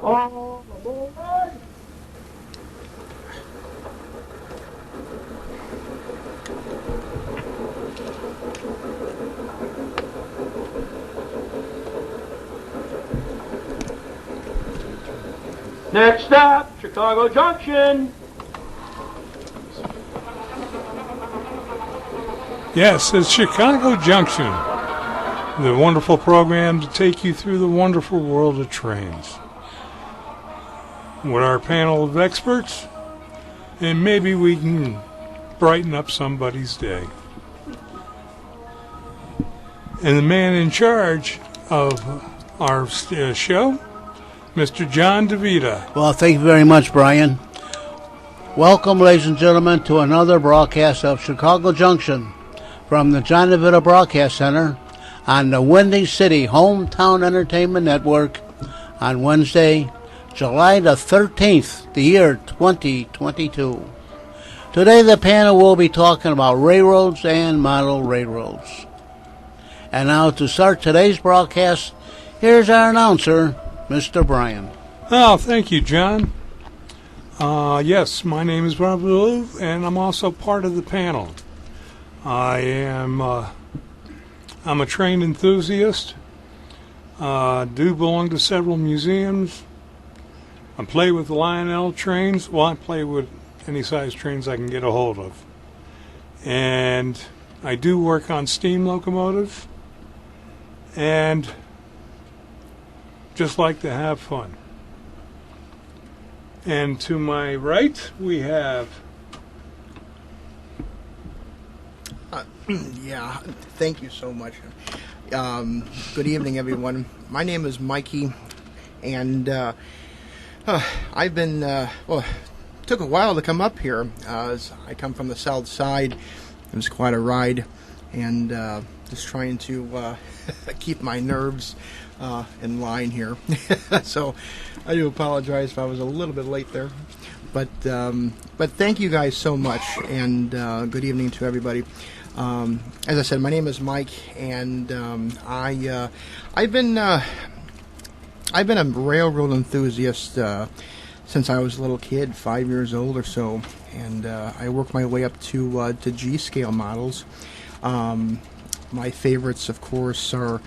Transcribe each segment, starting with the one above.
All aboard! Next stop, Chicago Junction. Yes, it's Chicago Junction, the wonderful program to take you through the wonderful world of trains. With our panel of experts, and maybe we can brighten up somebody's day. And the man in charge of our show, Mr. John DeVita. Well, thank you very much, Brian. Welcome, ladies and gentlemen, to another broadcast of Chicago Junction from the John DeVita Broadcast Center on the Windy City Hometown Entertainment Network on Wednesday, July the 13th, the year 2022. Today, the panel will be talking about railroads and model railroads. And now, to start today's broadcast, here's our announcer, Mr. Brian. Oh, thank you, John. Yes, my name is Rob Lou, and I'm also part of the panel. I'm a train enthusiast, do belong to several museums. I play with Lionel trains. Well, I play with any size trains I can get a hold of. And I do work on steam locomotives, and just like to have fun. And to my right, we have... Yeah, thank you so much. Good evening, everyone. My name is Mikey, and I've been, took a while to come up here. As I come from the south side. It was quite a ride, and just trying to keep my nerves in line here. So I do apologize if I was a little bit late there. But thank you guys so much, and good evening to everybody. As I said, my name is Mike, and I've been a railroad enthusiast since I was a little kid, 5 years old or so, and I worked my way up to G-scale models. My favorites, of course, are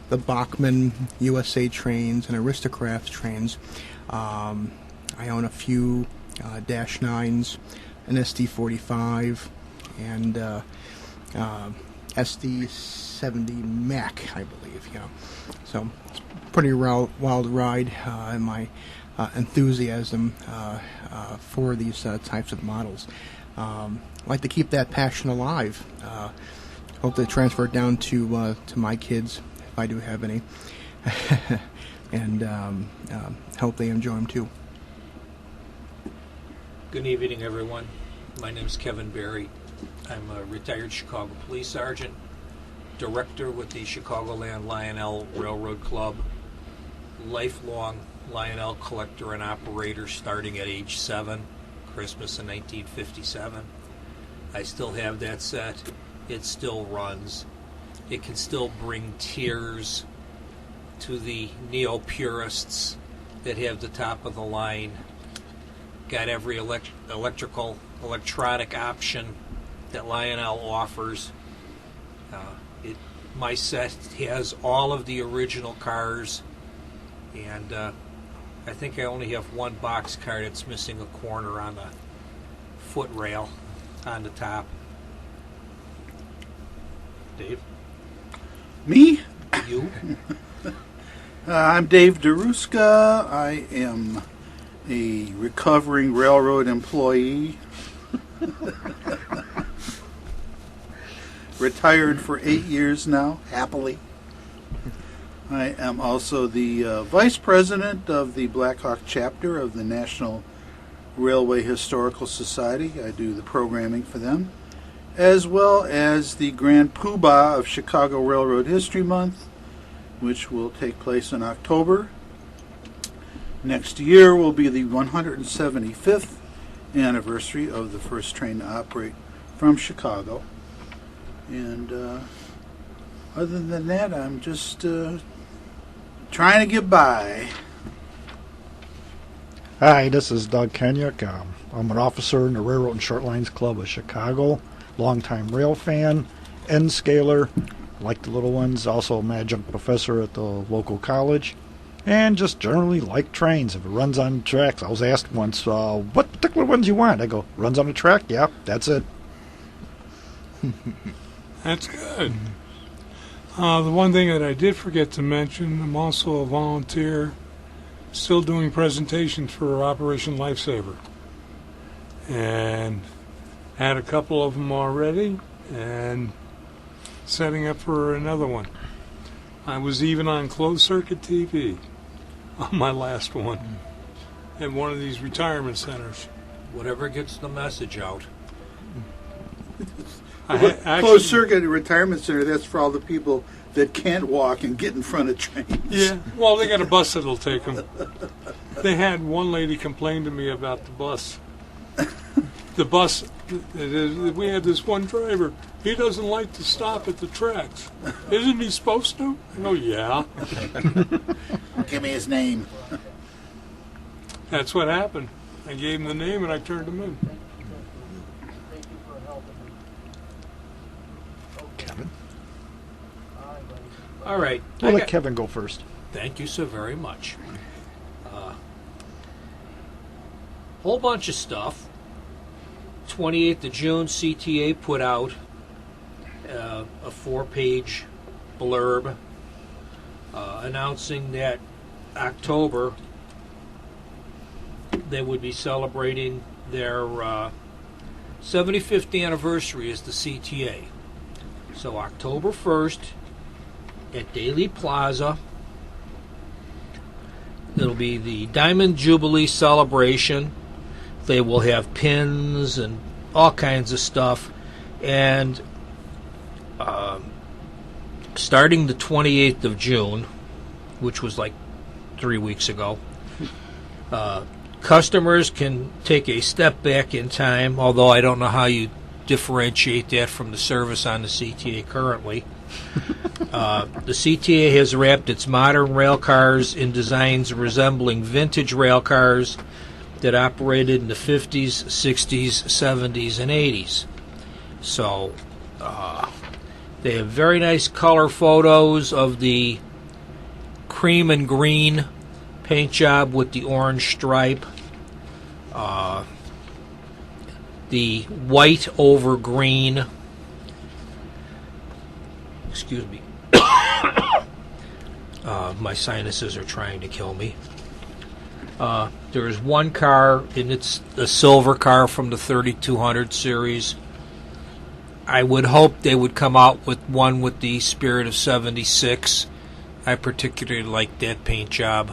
the Bachmann USA trains and Aristocrat trains. I own a few Dash 9s, an SD45, and SD70 Mac, I believe. So it's a pretty wild ride in my enthusiasm for these types of models. I like to keep that passion alive. Hope to transfer it down to my kids, if I do have any, and hope they enjoy them too. Good evening, everyone. My name is Kevin Berry. I'm a retired Chicago police sergeant, director with the Chicagoland Lionel Railroad Club, lifelong Lionel collector and operator starting at age 7, Christmas in 1957. I still have that set. It still runs. It can still bring tears to the neo-purists that have the top of the line. Got every electronic option that Lionel offers. My set has all of the original cars, and I think I only have one box car that's missing a corner on the foot rail on the top. Dave? Me? You? I'm Dave DeRuska. I am a recovering railroad employee. Retired for 8 years now, happily. I am also the vice president of the Black Hawk chapter of the National Railway Historical Society. I do the programming for them, as well as the Grand Poobah of Chicago Railroad History Month, which will take place in October. Next year will be the 175th anniversary of the first train to operate from Chicago. And other than that, I'm just trying to get by. Hi, this is Doug Kenyuk. I'm an officer in the Railroad and Short Lines Club of Chicago, longtime rail fan, N-scaler, like the little ones, also an adjunct professor at the local college, and just generally like trains. If it runs on tracks, I was asked once, what particular ones you want? I go, runs on the track? Yeah, that's it. That's good. The one thing that I did forget to mention, I'm also a volunteer, still doing presentations for Operation Lifesaver. And had a couple of them already, and setting up for another one. I was even on closed circuit TV on my last one at one of these retirement centers. Whatever gets the message out. Closed circuit retirement center, that's for all the people that can't walk and get in front of trains. Yeah, well, they got a bus that'll take them. They had one lady complain to me about the bus. The bus, we had this one driver. He doesn't like to stop at the tracks. Isn't he supposed to? I go, yeah. Give me his name. That's what happened. I gave him the name and I turned him in. Kevin? All right. We'll let Kevin go first. Thank you so very much. Whole bunch of stuff. 28th of June, CTA put out a 4-page blurb announcing that October they would be celebrating their 75th anniversary as the CTA. So October 1st at Daly Plaza, it'll be the Diamond Jubilee celebration. They will have pins and all kinds of stuff. And starting the 28th of June, which was like 3 weeks ago, customers can take a step back in time, although I don't know how you differentiate that from the service on the CTA currently. The CTA has wrapped its modern rail cars in designs resembling vintage rail cars that operated in the 50s, 60s, 70s, and 80s. So they have very nice color photos of the cream and green paint job with the orange stripe, the white over green, excuse me, my sinuses are trying to kill me. There's one car, and it's a silver car from the 3200 series. I would hope they would come out with one with the Spirit of 76. I particularly like that paint job.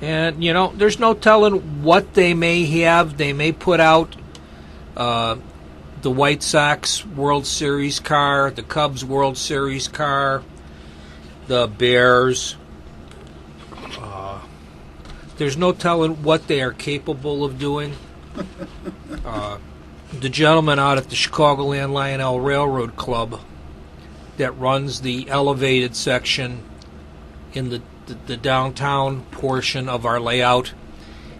And, you know, there's no telling what they may have. They may put out the White Sox World Series car, the Cubs World Series car, the Bears. There's no telling what they are capable of doing. The gentleman out at the Chicagoland Lionel Railroad Club that runs the elevated section in the downtown portion of our layout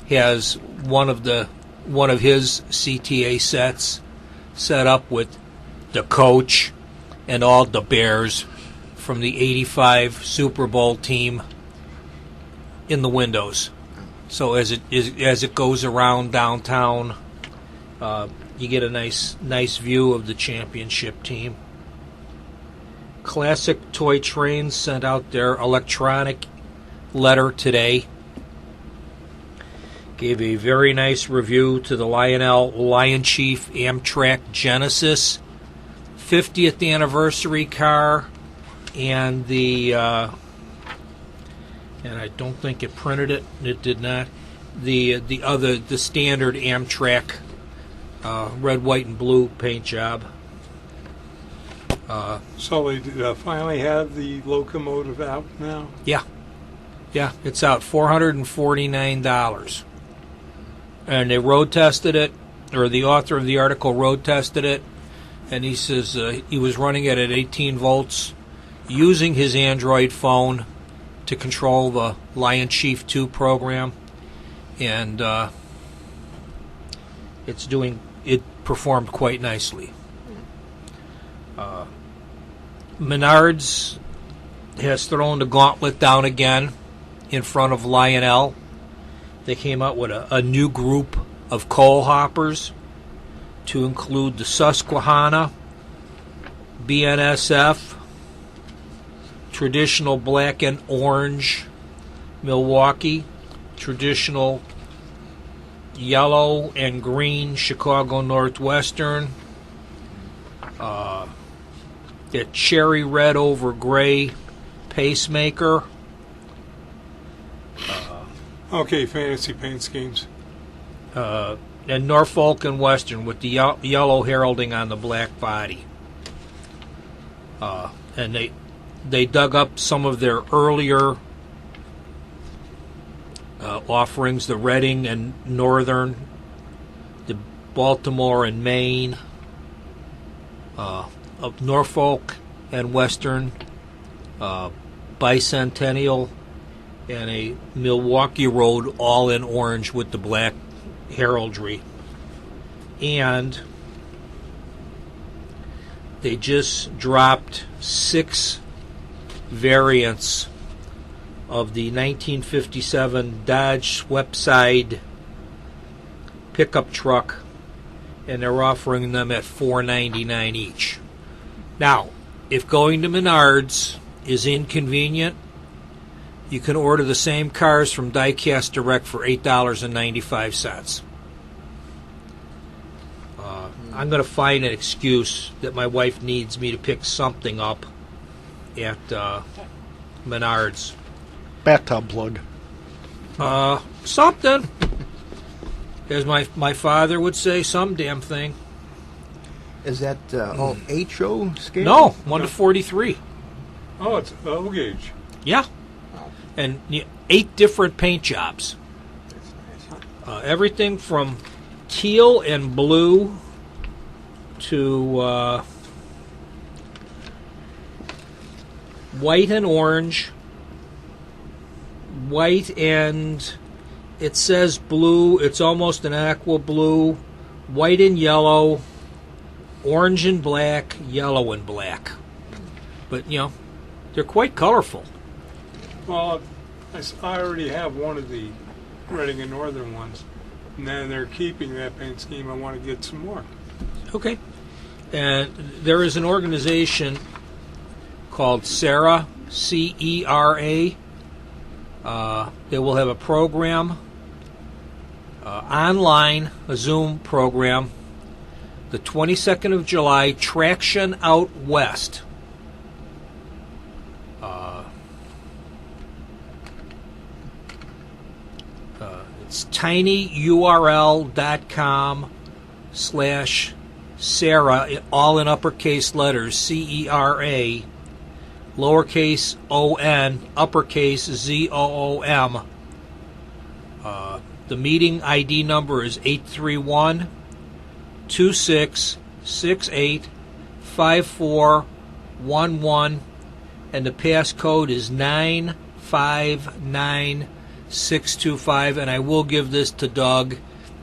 has one of his CTA sets set up with the coach and all the Bears from the '85 Super Bowl team in the windows. So as it goes around downtown, you get a nice view of the championship team. Classic Toy Trains sent out their electronic letter today. Gave a very nice review to the Lionel Lion Chief Amtrak Genesis 50th anniversary car, and the and I don't think it printed it. It did not. The standard Amtrak red, white, and blue paint job. So they finally have the locomotive out now? Yeah, it's out, $449. And they road tested it, or the author of the article road tested it, and he says he was running it at 18 volts using his Android phone to control the Lion Chief 2 program, and it performed quite nicely. Menards has thrown the gauntlet down again in front of Lionel. They came out with a new group of coal hoppers to include the Susquehanna, BNSF, traditional black and orange Milwaukee, traditional yellow and green Chicago Northwestern, the cherry red over gray Pacemaker. Okay, fantasy paint schemes. And Norfolk and Western with the yellow heralding on the black body. And they dug up some of their earlier offerings, the Reading and Northern, the Baltimore and Maine, of Norfolk and Western, Bicentennial, and a Milwaukee Road all in orange with the black heraldry. And they just dropped 6 variants of the 1957 Dodge Swept-Side pickup truck, and they're offering them at $4.99 each. Now, if going to Menards is inconvenient, you can order the same cars from Diecast Direct for $8.95. I'm going to find an excuse that my wife needs me to pick something up at Menards. Bathtub plug. Something. As my father would say, some damn thing. Is that all HO scale? No, 1 to 43. Oh, it's O gauge. Yeah. And 8 different paint jobs. Everything from teal and blue to white and orange, white and it says blue, it's almost an aqua blue, white and yellow, orange and black, yellow and black. But, they're quite colorful. Well, I already have one of the Reading and Northern ones, and then they're keeping that paint scheme. I want to get some more. Okay. And there is an organization called CERA, C-E-R-A. They will have a program online, a Zoom program, the 22nd of July, Traction Out West. It's tinyurl.com/Sarah, all in uppercase letters, C-E-R-A, lowercase O-N, uppercase Z-O-O-M. The meeting ID number is 831-2668-5411, and the passcode is 959625, and I will give this to Doug,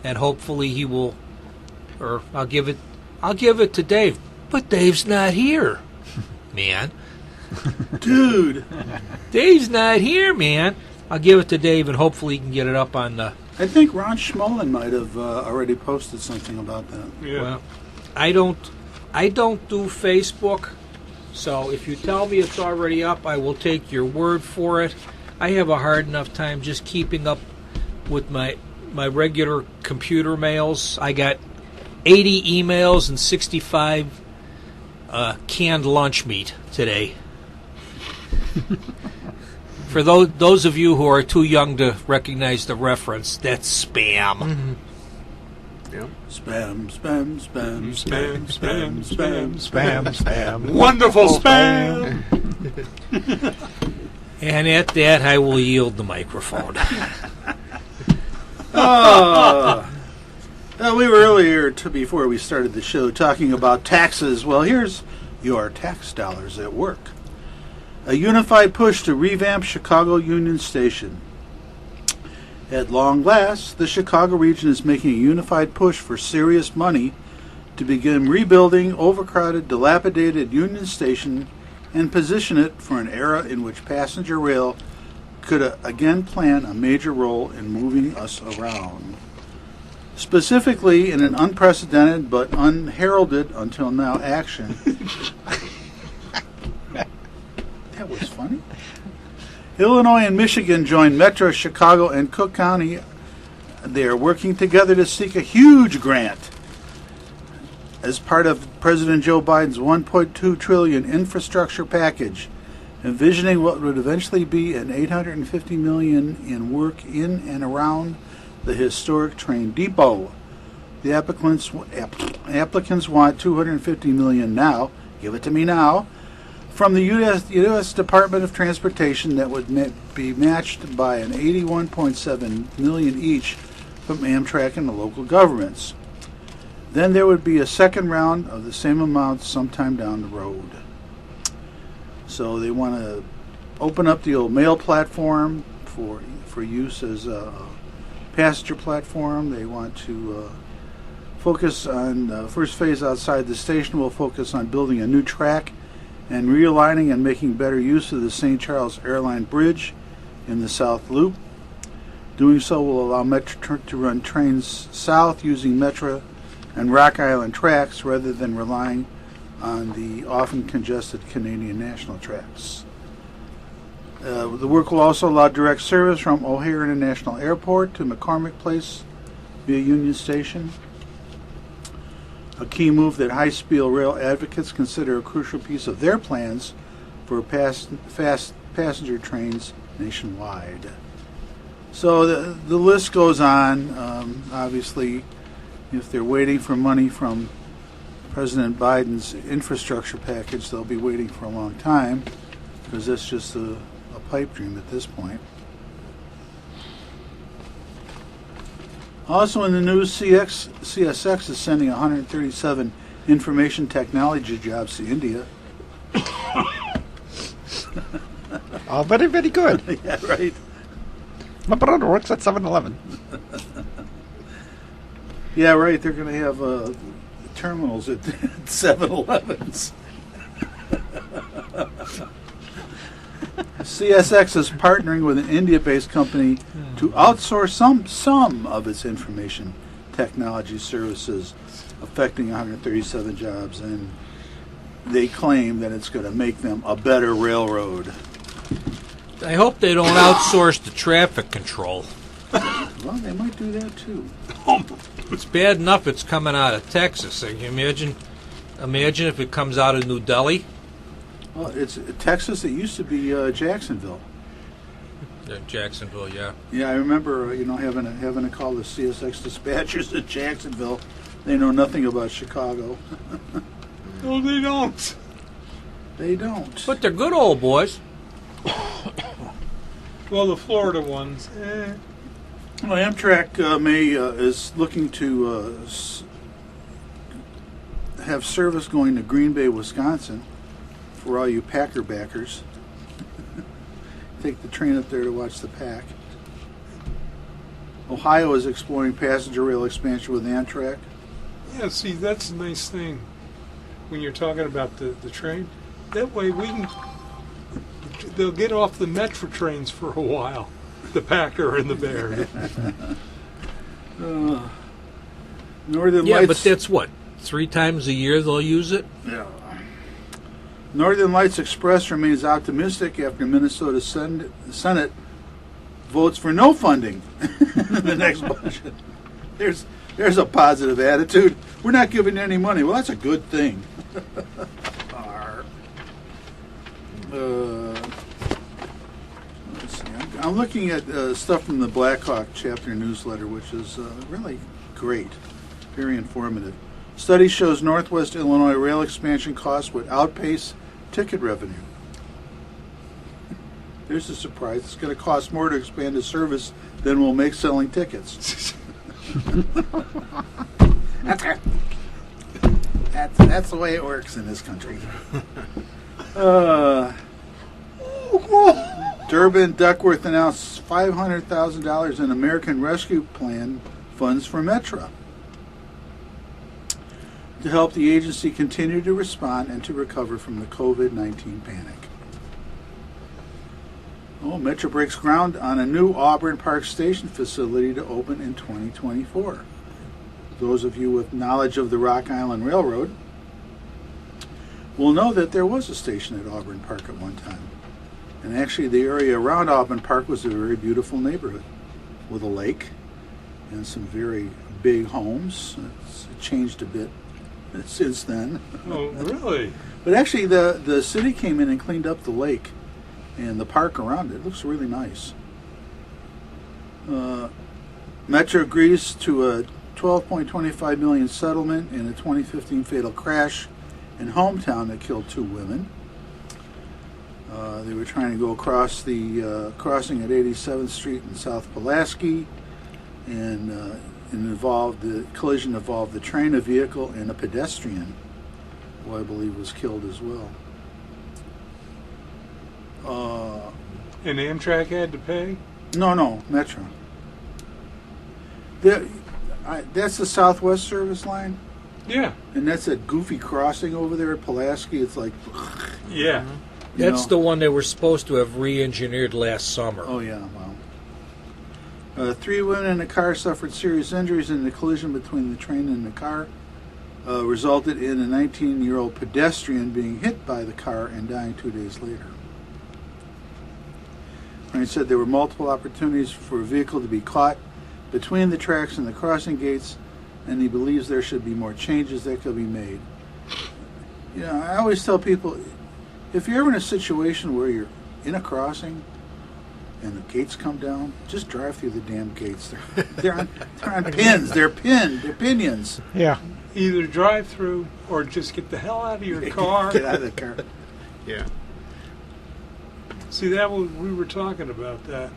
and hopefully he will, or I'll give it to Dave. But Dave's not here, man. Dude. Dave's not here, man. I'll give it to Dave, and hopefully he can get it up on the... I think Ron Schmolin might have already posted something about that. Yeah. Well, I don't do Facebook, so if you tell me it's already up, I will take your word for it. I have a hard enough time just keeping up with my regular computer mails. I got 80 emails and 65 canned lunch meat today. For those of you who are too young to recognize the reference, that's spam. Mm-hmm. Yep. Spam, spam, spam, Spam, spam, spam, Spam, spam. Wonderful spam! And at that, I will yield the microphone. We were earlier, before we started the show, talking about taxes. Well, here's your tax dollars at work. A unified push to revamp Chicago Union Station. At long last, the Chicago region is making a unified push for serious money to begin rebuilding overcrowded, dilapidated Union Station and position it for an era in which passenger rail could again play a major role in moving us around. Specifically, in an unprecedented but unheralded until now action. That was funny. Illinois and Michigan joined Metro, Chicago, and Cook County. They are working together to seek a huge grant as part of President Joe Biden's $1.2 trillion infrastructure package, envisioning what would eventually be an $850 million in work in and around the historic train depot. The applicants want $250 million now. Give it to me now. From the U.S. Department of Transportation, that would be matched by an $81.7 million each from Amtrak and the local governments. Then there would be a second round of the same amount sometime down the road. So they want to open up the old mail platform for use as a passenger platform. They want to focus on the first phase outside the station will focus on building a new track and realigning and making better use of the St. Charles Airline Bridge in the South Loop. Doing so will allow Metro to run trains south using Metro and Rock Island tracks rather than relying on the often congested Canadian National tracks. The work will also allow direct service from O'Hare International Airport to McCormick Place via Union Station. A key move that high-speed rail advocates consider a crucial piece of their plans for fast passenger trains nationwide. So the list goes on. Obviously, if they're waiting for money from President Biden's infrastructure package, they'll be waiting for a long time because that's just a pipe dream at this point. Also in the news, CSX is sending 137 information technology jobs to India. Oh, very, very good. Yeah, right. My brother works at 7-Eleven. Yeah, right. They're going to have terminals at 7-Elevens. CSX is partnering with an India-based company to outsource some of its information technology services, affecting 137 jobs, and they claim that it's going to make them a better railroad. I hope they don't outsource the traffic control. Well, they might do that too. It's bad enough it's coming out of Texas. Can you imagine if it comes out of New Delhi? Well, it's Texas. It used to be Jacksonville. Jacksonville, yeah. Yeah, I remember having to call the CSX dispatchers at Jacksonville. They know nothing about Chicago. No, they don't. They don't. But they're good old boys. Well, the Florida ones. Well, Amtrak is looking to have service going to Green Bay, Wisconsin, for all you Packer backers. Take the train up there to watch the Pack. Ohio is exploring passenger rail expansion with Amtrak. Yeah, see, that's a nice thing when you're talking about the train. That way they'll get off the Metro trains for a while, the Packer and the Bear. Northern Yeah, Lights. but that's what? 3 times a year they'll use it? Yeah. Northern Lights Express remains optimistic after Minnesota Senate votes for no funding in the next budget. There's a positive attitude. We're not giving you any money. Well, that's a good thing. Let's see. I'm looking at stuff from the Blackhawk chapter newsletter, which is really great, very informative. Study shows Northwest Illinois rail expansion costs would outpace ticket revenue. There's a surprise. It's going to cost more to expand the service than we'll make selling tickets. That's the way it works in this country. Durbin Duckworth announced $500,000 in American Rescue Plan funds for Metra to help the agency continue to respond and to recover from the COVID-19 panic. Metra breaks ground on a new Auburn Park Station facility to open in 2024. Those of you with knowledge of the Rock Island Railroad will know that there was a station at Auburn Park at one time. And actually the area around Auburn Park was a very beautiful neighborhood with a lake and some very big homes. It changed a bit since then. Oh, really? But actually the city came in and cleaned up the lake and the park around it. It looks really nice. Metro agrees to a $12.25 million settlement in a 2015 fatal crash in Hometown that killed 2 women. They were trying to go across the crossing at 87th Street in South Pulaski, and the collision involved the train, a vehicle, and a pedestrian, who I believe was killed as well. And Amtrak had to pay? No, Metro. That's the Southwest Service line, Yeah. and that's a goofy crossing over there at Pulaski. It's like, Yeah. That's the one they were supposed to have re-engineered last summer. Oh yeah, wow. 3 women in the car suffered serious injuries in the collision between the train and the car. Resulted in a 19-year-old pedestrian being hit by the car and dying 2 days later. He said there were multiple opportunities for a vehicle to be caught between the tracks and the crossing gates, and he believes there should be more changes that could be made. I always tell people, if you're ever in a situation where you're in a crossing and the gates come down, just drive through the damn gates. They're on pins. They're pinned. They're pinions. Yeah. Either drive through or just get the hell out of your car. Get out of the car. Yeah. See, we were talking about that.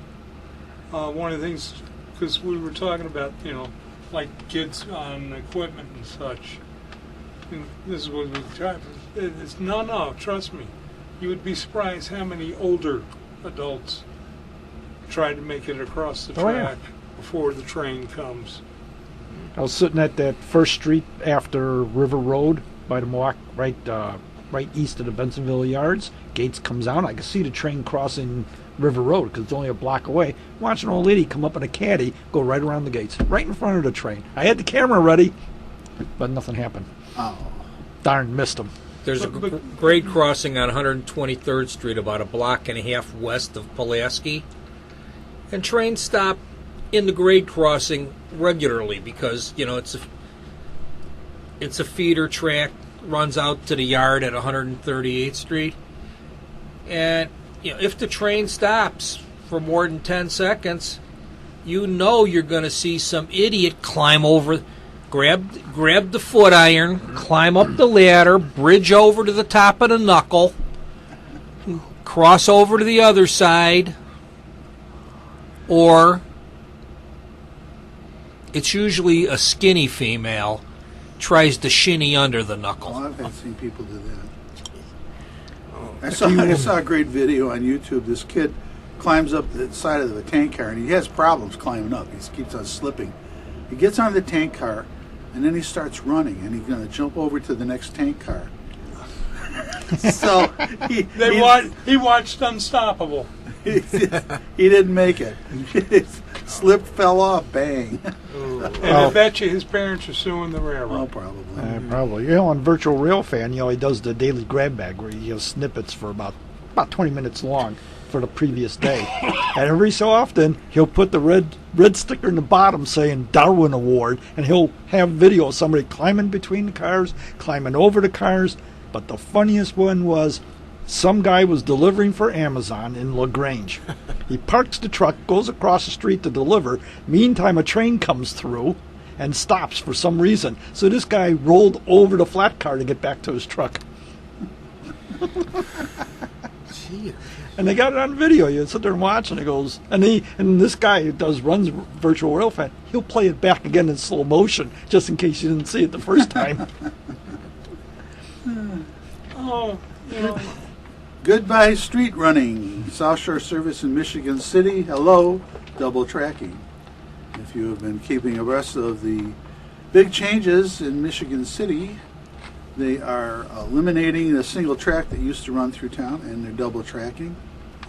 One of the things, because we were talking about, like kids on equipment and such. And this is what we try. No, trust me. You would be surprised how many older adults try to make it across the track before the train comes. I was sitting at that first street after River Road by the Mohawk, right east of the Bensonville Yards. Gates comes out. I could see the train crossing River Road because it's only a block away. Watch an old lady come up in a caddy, go right around the gates, right in front of the train. I had the camera ready, but nothing happened. Oh. Darn, missed them. There's a grade crossing on 123rd Street about a block and a half west of Pulaski. And trains stop in the grade crossing regularly because, it's a feeder track, runs out to the yard at 138th Street. And, if the train stops for more than 10 seconds, you're going to see some idiot climb over, grab the foot iron, climb up the ladder, bridge over to the top of the knuckle, cross over to the other side, or it's usually a skinny female tries to shinny under the knuckle. Oh, I've seen people do that. I saw a great video on YouTube. This kid climbs up the side of the tank car, and he has problems climbing up. He keeps on slipping. He gets on the tank car, and then he starts running, and he's going to jump over to the next tank car. So he watched Unstoppable. He didn't make it. Slipped, fell off, bang. And I bet you his parents are suing the railroad. Oh, probably. Probably. On Virtual Rail Fan, he does the daily grab bag where he has snippets for about 20 minutes long for the previous day. And every so often, he'll put the red sticker in the bottom saying Darwin Award, and he'll have video of somebody climbing between the cars, climbing over the cars. But the funniest one was some guy was delivering for Amazon in LaGrange. He parks the truck, goes across the street to deliver. Meantime, a train comes through and stops for some reason. So this guy rolled over the flat car to get back to his truck. And they got it on video. You sit there and watch, and it goes. And this guy who runs Virtual Rail Fan, he'll play it back again in slow motion just in case you didn't see it the first time. Oh, Goodbye street running. South Shore service in Michigan City. Hello, double tracking. If you have been keeping abreast of the big changes in Michigan City, they are eliminating the single track that used to run through town, and they're double tracking.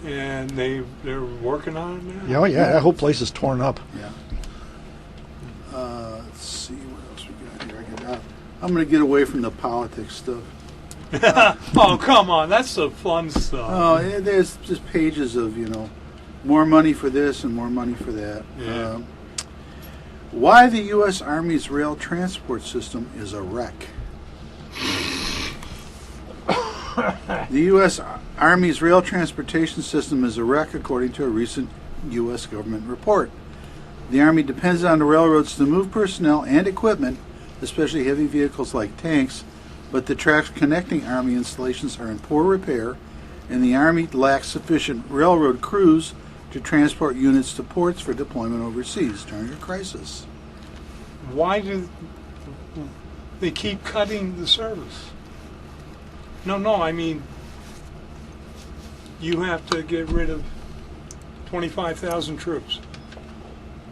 And they're working on it now? Yeah, oh, yeah, that whole place is torn up. Yeah. Let's see what else we got here. I'm going to get away from the politics stuff. Oh, come on. That's the fun stuff. Oh, yeah, there's just pages of, more money for this and more money for that. Yeah. Why the U.S. Army's rail transport system is a wreck. The U.S. Army's rail transportation system is a wreck, according to a recent U.S. government report. The Army depends on the railroads to move personnel and equipment, especially heavy vehicles like tanks, but the tracks connecting Army installations are in poor repair, and the Army lacks sufficient railroad crews to transport units to ports for deployment overseas during a crisis. Why do they keep cutting the service? No, I mean, you have to get rid of 25,000 troops.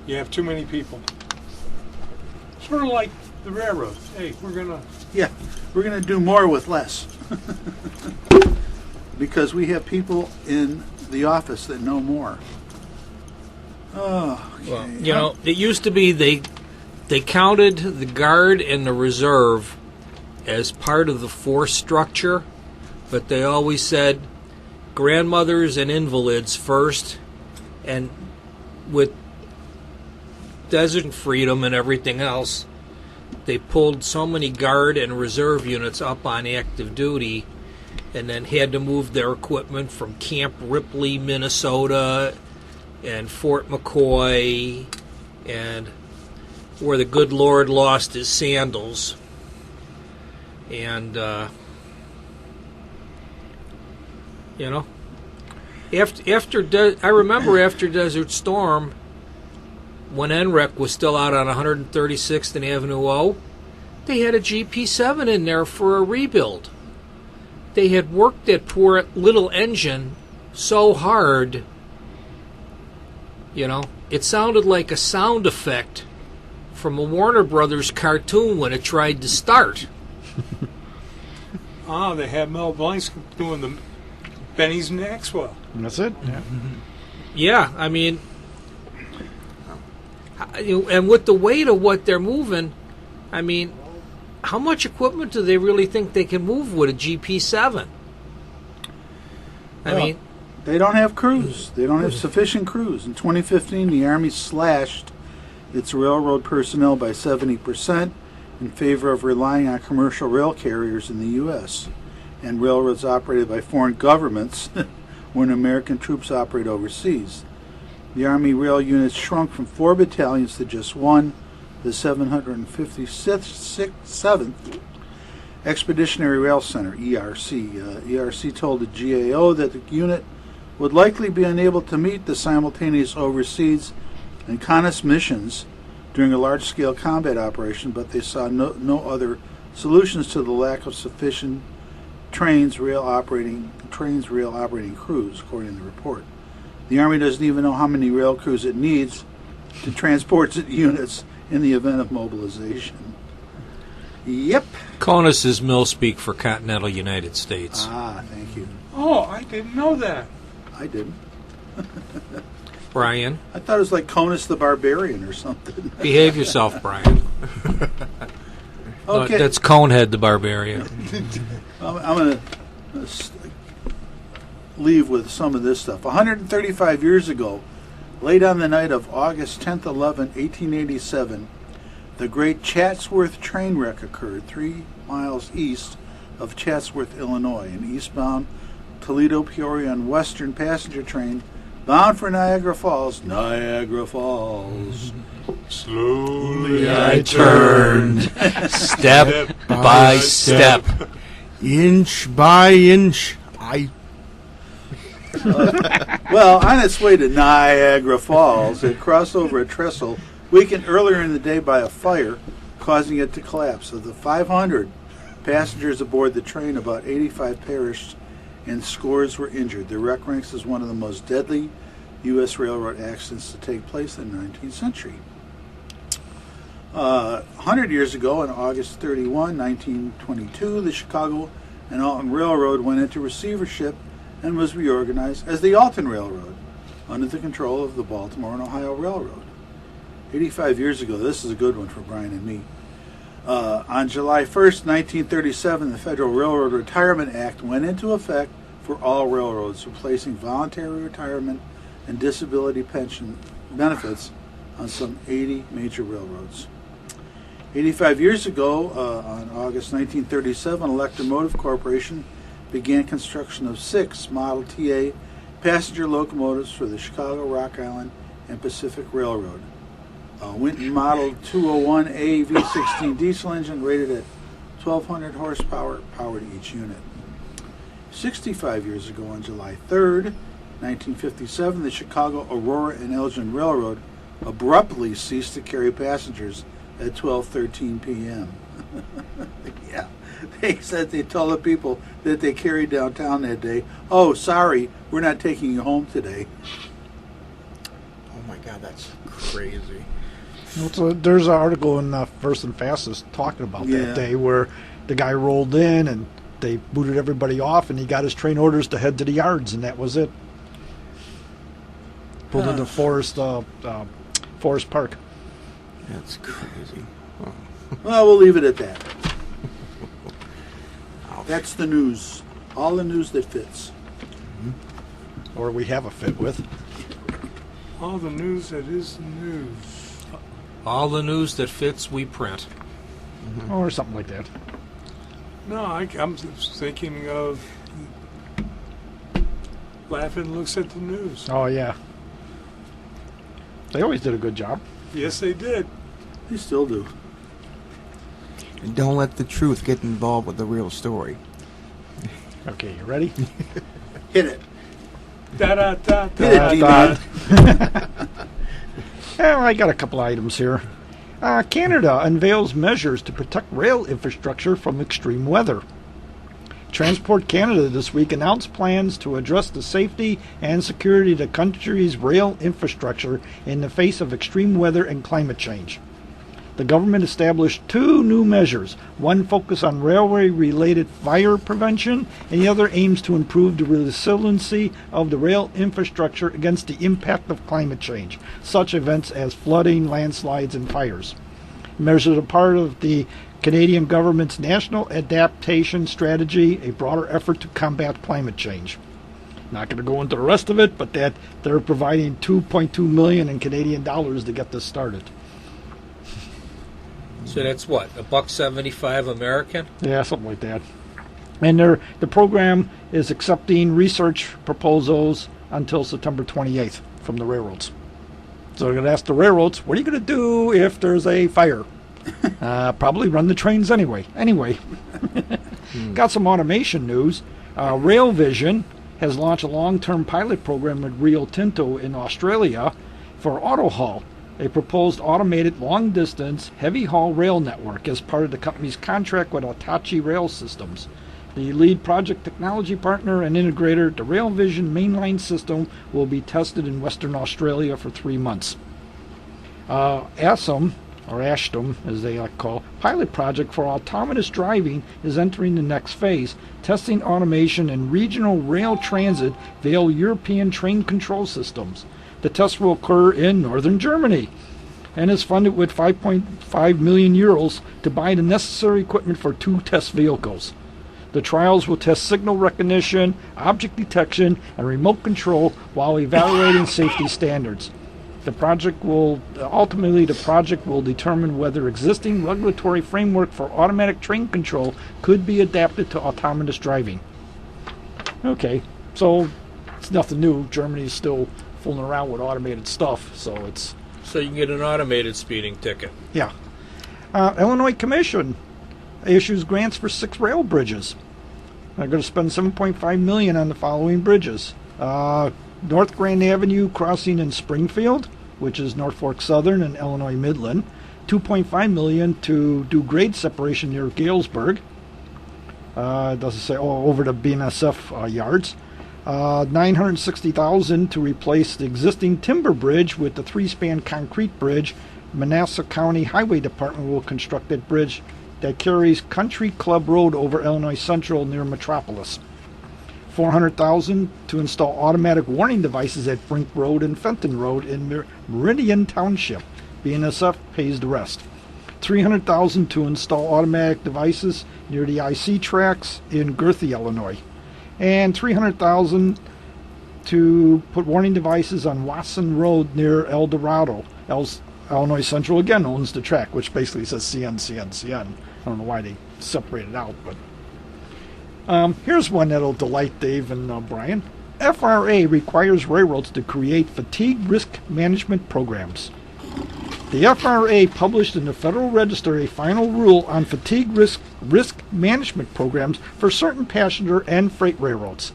You have too many people. Sort of like the railroads. Hey, we're going to do more with less. Because we have people in the office that know more. Oh, okay. Well, it used to be they counted the Guard and the Reserve as part of the force structure, but they always said grandmothers and invalids first, and with Desert Freedom and everything else, they pulled so many Guard and Reserve units up on active duty and then had to move their equipment from Camp Ripley, Minnesota, and Fort McCoy, and where the good Lord lost his sandals. And, after I remember after Desert Storm, when NREC was still out on 136th and Avenue O, they had a GP7 in there for a rebuild. They had worked that poor little engine so hard, it sounded like a sound effect from a Warner Brothers cartoon when it tried to start. they had Mel Blanc doing the Benny's and Maxwell. And that's it? Yeah. Yeah, I mean, and with the weight of what they're moving, I mean, how much equipment do they really think they can move with a GP7? I mean, they don't have crews. They don't have sufficient crews. In 2015, the Army slashed its railroad personnel by 70% in favor of relying on commercial rail carriers in the U.S. and railroads operated by foreign governments when American troops operate overseas. The Army rail units shrunk from 4 battalions to just 1, the 757th Expeditionary Rail Center, ERC. ERC told the GAO that the unit would likely be unable to meet the simultaneous overseas and CONUS missions during a large-scale combat operation, but they saw no other solutions to the lack of sufficient rail operating crews, according to the report. The Army doesn't even know how many rail crews it needs to transport its units in the event of mobilization. Yep. CONUS is mil-speak for Continental United States. Ah, thank you. Oh, I didn't know that. I didn't. Brian? I thought it was like Conus the Barbarian or something. Behave yourself, Brian. Okay. That's Conehead the Barbarian. I'm going to leave with some of this stuff. 135 years ago, late on the night of August 10th, 1887, the Great Chatsworth train wreck occurred 3 miles east of Chatsworth, Illinois. An eastbound Toledo-Peoria and Western passenger train bound for Niagara Falls. Niagara Falls. Slowly I turned, step by step. Inch by inch, Well, on its way to Niagara Falls, it crossed over a trestle weakened earlier in the day by a fire, causing it to collapse. Of the 500 passengers aboard the train, about 85 perished and scores were injured. The wreck ranks as one of the most deadly U.S. railroad accidents to take place in the 19th century. 100 years ago, on August 31, 1922, the Chicago and Alton Railroad went into receivership and was reorganized as the Alton Railroad under the control of the Baltimore and Ohio Railroad. 85 years ago, this is a good one for Brian and me. On July 1st, 1937, the Federal Railroad Retirement Act went into effect for all railroads, replacing voluntary retirement and disability pension benefits on some 80 major railroads. 85 years ago, on August 1937, Electromotive Corporation began construction of 6 Model TA passenger locomotives for the Chicago, Rock Island, and Pacific Railroad. Winton Model 201A V16 diesel engine rated at 1,200 horsepower powered each unit. 65 years ago, on July 3rd, 1957, the Chicago, Aurora, and Elgin Railroad abruptly ceased to carry passengers at 12:13 p.m. Yeah, they said they told the people that they carried downtown that day, "Oh, sorry, we're not taking you home today." Oh my God, that's crazy. There's an article in First and Fastest talking about that day where the guy rolled in and they booted everybody off and he got his train orders to head to the yards, and that was it. Pulled into Forest Park. That's crazy. Well, we'll leave it at that. That's the news. All the news that fits. Or we have a fit with. All the news that is the news. All the news that fits, we print. Or something like that. No, I'm thinking of Laughing Looks at the News. Oh, yeah. They always did a good job. Yes, they did. They still do. And don't let the truth get involved with the real story. Okay, you ready? Hit it. Da-da-da-da. Hit it, D-Man. Well, I got a couple items here. Canada unveils measures to protect rail infrastructure from extreme weather. Transport Canada this week announced plans to address the safety and security of the country's rail infrastructure in the face of extreme weather and climate change. The government established 2 new measures. One focused on railway-related fire prevention, and the other aims to improve the resiliency of the rail infrastructure against the impact of climate change, such events as flooding, landslides, and fires. Measures are part of the Canadian government's National Adaptation Strategy, a broader effort to combat climate change. Not going to go into the rest of it, but that they're providing $2.2 million in Canadian dollars to get this started. So that's what, $1.75 American? Yeah, something like that. And the program is accepting research proposals until September 28th from the railroads. So they're going to ask the railroads, what are you going to do if there's a fire? Probably run the trains anyway. Got some automation news. Rail Vision has launched a long-term pilot program with Rio Tinto in Australia for AutoHaul, a proposed automated long-distance, heavy-haul rail network as part of the company's contract with Hitachi Rail Systems. The lead project technology partner and integrator, the Rail Vision mainline system, will be tested in Western Australia for 3 months. ASTM, as they like to call, pilot project for autonomous driving is entering the next phase, testing automation in regional rail transit via European train control systems. The test will occur in northern Germany and is funded with 5.5 million euros to buy the necessary equipment for 2 test vehicles. The trials will test signal recognition, object detection, and remote control while evaluating safety standards. The project will determine whether existing regulatory framework for automatic train control could be adapted to autonomous driving. Okay, so it's nothing new. Germany's still fooling around with automated stuff, so it's... So you can get an automated speeding ticket. Yeah. Illinois Commission issues grants for 6 rail bridges. They're going to spend $7.5 million on the following bridges. North Grand Avenue crossing in Springfield, which is Norfolk Southern and Illinois Midland. $2.5 million to do grade separation near Galesburg. It doesn't say over the BNSF yards. $960,000 to replace the existing timber bridge with the 3-span concrete bridge. Manassas County Highway Department will construct that bridge that carries Country Club Road over Illinois Central near Metropolis. $400,000 to install automatic warning devices at Brink Road and Fenton Road in Meridian Township. BNSF pays the rest. $300,000 to install automatic devices near the IC tracks in Girthy, Illinois. And $300,000 to put warning devices on Watson Road near El Dorado. Illinois Central again owns the track, which basically says CN, CN, CN. I don't know why they separate it out, but here's one that'll delight Dave and Brian. FRA requires railroads to create fatigue risk management programs. The FRA published in the Federal Register a final rule on fatigue risk management programs for certain passenger and freight railroads.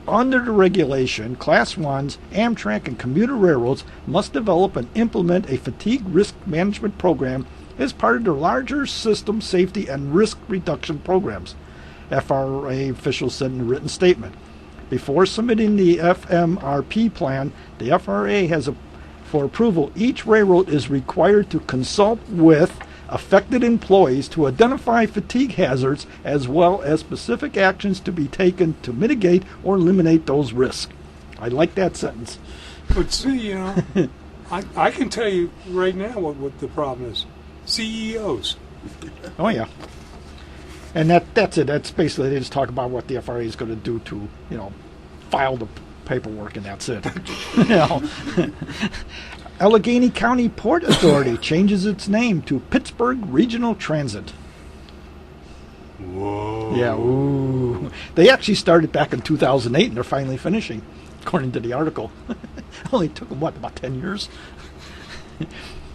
Under the regulation, Class 1s, Amtrak, and commuter railroads must develop and implement a fatigue risk management program as part of their larger system safety and risk reduction programs, FRA officials said in a written statement. Before submitting the FMRP plan, the FRA has for approval, each railroad is required to consult with affected employees to identify fatigue hazards as well as specific actions to be taken to mitigate or eliminate those risks. I like that sentence. But see, I can tell you right now what the problem is. CEOs. Oh, yeah. And that's it. That's basically, they just talk about what the FRA is going to do to, file the paperwork, and that's it. Allegheny County Port Authority changes its name to Pittsburgh Regional Transit. Whoa. Yeah, ooh. They actually started back in 2008, and they're finally finishing, according to the article. Only took them, about 10 years?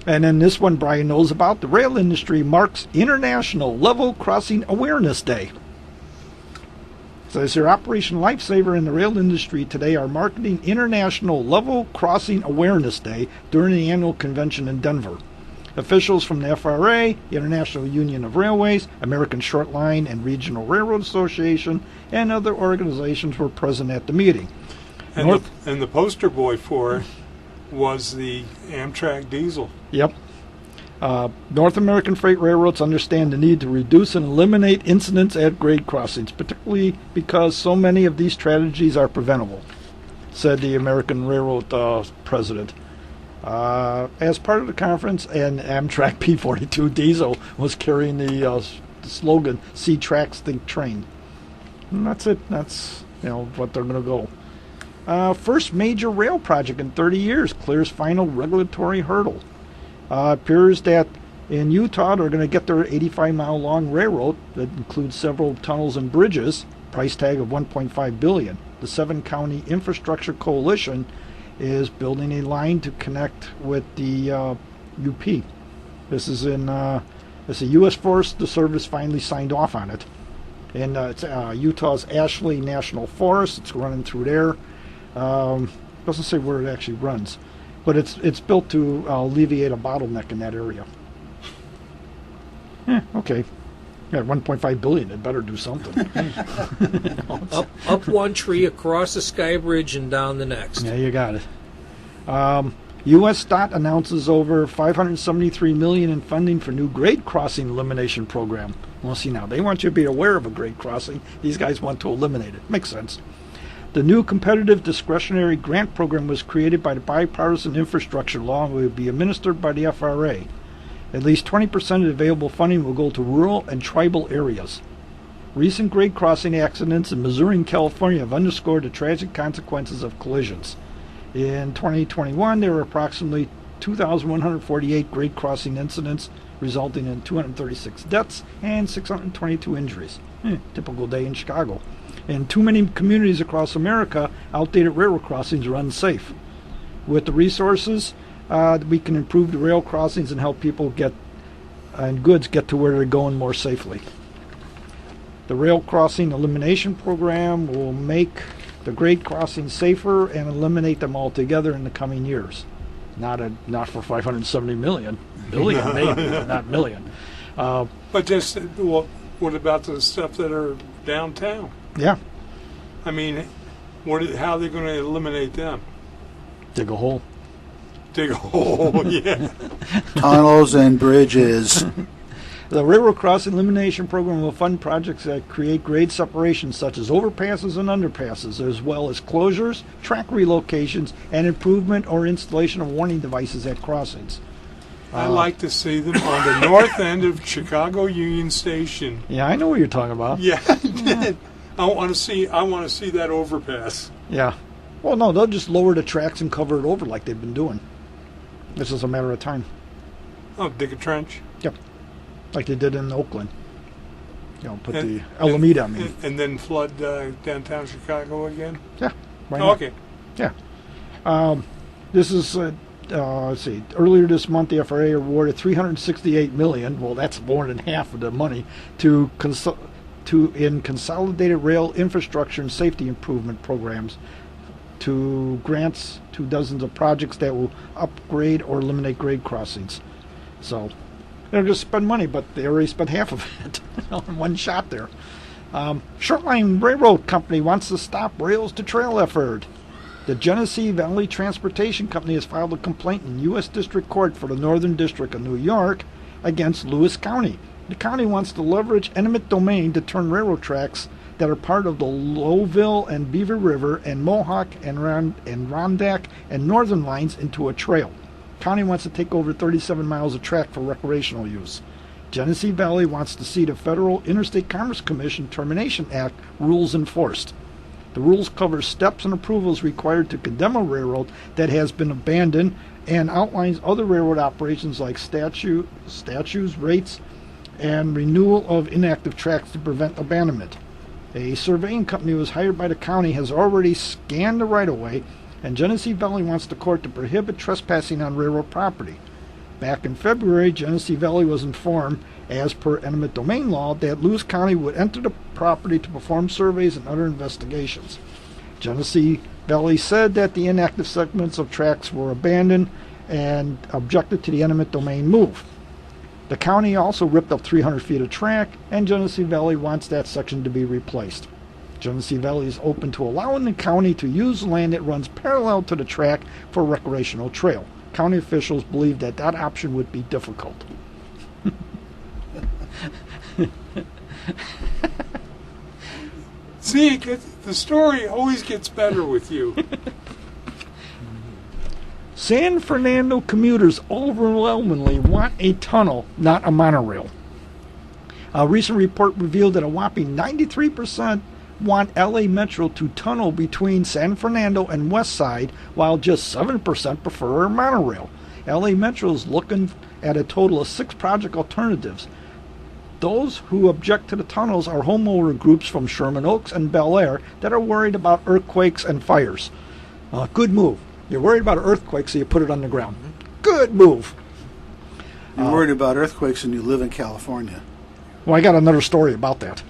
And then this one Brian knows about. The rail industry marks International Level Crossing Awareness Day. So as your Operation Lifesaver in the rail industry today are marketing International Level Crossing Awareness Day during the annual convention in Denver. Officials from the FRA, the International Union of Railways, American Short Line and Regional Railroad Association, and other organizations were present at the meeting. And the poster boy for it was the Amtrak diesel. Yep. North American freight railroads understand the need to reduce and eliminate incidents at grade crossings, particularly because so many of these tragedies are preventable, said the American Railroad president. As part of the conference, an Amtrak P-42 diesel was carrying the slogan, "See tracks, think train." And that's it. That's what they're going to go. First major rail project in 30 years clears final regulatory hurdle. Appears that in Utah they're going to get their 85-mile-long railroad that includes several tunnels and bridges, price tag of $1.5 billion. The 7-county infrastructure coalition is building a line to connect with the UP. This is it's a U.S. Forest Service finally signed off on it. And it's Utah's Ashley National Forest. It's running through there. Doesn't say where it actually runs. But it's built to alleviate a bottleneck in that area. Okay. Yeah, $1.5 billion. It better do something. Up one tree, across the sky bridge, and down the next. Yeah, you got it. U.S. DOT announces over $573 million in funding for new grade crossing elimination program. Well, see now, they want you to be aware of a grade crossing. These guys want to eliminate it. Makes sense. The new competitive discretionary grant program was created by the bipartisan infrastructure law and will be administered by the FRA. At least 20% of the available funding will go to rural and tribal areas. Recent grade crossing accidents in Missouri and California have underscored the tragic consequences of collisions. In 2021, there were approximately 2,148 grade crossing incidents, resulting in 236 deaths and 622 injuries. Typical day in Chicago. In too many communities across America, outdated railroad crossings are unsafe. With the resources, we can improve the rail crossings and help people and goods get to where they're going more safely. The rail crossing elimination program will make the grade crossings safer and eliminate them altogether in the coming years. Not for $570 million, billion maybe, but not million. But just what about the stuff that are downtown. Yeah. I mean, how are they going to eliminate them? Dig a hole. Dig a hole, yeah. Tunnels and bridges. The Railroad Crossing Elimination Program will fund projects that create grade separation, such as overpasses and underpasses, as well as closures, track relocations, and improvement or installation of warning devices at crossings. I like to see them on the north end of Chicago Union Station. Yeah, I know what you're talking about. Yeah, I want to see that overpass. Yeah. Well, no, they'll just lower the tracks and cover it over like they've been doing. This is a matter of time. Oh, dig a trench. Yep. Like they did in Oakland. Put the Alameda, and then flood downtown Chicago again? Yeah. Why Oh, not? okay. Yeah. This is, let's see, earlier this month the FRA awarded $368 million, well that's more than half of the money, in consolidated rail infrastructure and safety improvement programs, to grants to dozens of projects that will upgrade or eliminate grade crossings. So they're just spend money, but they already spent half of it in one shot there. Shortline Railroad Company wants to stop rails to trail effort. The Genesee Valley Transportation Company has filed a complaint in U.S. District Court for the Northern District of New York against Lewis County. The county wants to leverage eminent domain to turn railroad tracks that are part of the Lowville and Beaver River and Mohawk and Rondak and Northern lines into a trail. County wants to take over 37 miles of track for recreational use. Genesee Valley wants to see the Federal Interstate Commerce Commission Termination Act rules enforced. The rules cover steps and approvals required to condemn a railroad that has been abandoned and outlines other railroad operations like statutes, rates, and renewal of inactive tracks to prevent abandonment. A surveying company who was hired by the county has already scanned the right-of-way, and Genesee Valley wants the court to prohibit trespassing on railroad property. Back in February, Genesee Valley was informed, as per eminent domain law, that Lewis County would enter the property to perform surveys and other investigations. Genesee Valley said that the inactive segments of tracks were abandoned and objected to the eminent domain move. The county also ripped up 300 feet of track, and Genesee Valley wants that section to be replaced. Genesee Valley is open to allowing the county to use land that runs parallel to the track for recreational trail. County officials believe that option would be difficult. See, the story always gets better with you. San Fernando commuters overwhelmingly want a tunnel, not a monorail. A recent report revealed that a whopping 93% want LA Metro to tunnel between San Fernando and West Side, while just 7% prefer a monorail. LA Metro is looking at a total of 6 project alternatives. Those who object to the tunnels are homeowner groups from Sherman Oaks and Bel Air that are worried about earthquakes and fires. Good move. You're worried about earthquakes, so you put it on the ground. Good move. You're worried about earthquakes and you live in California. Well, I got another story about that.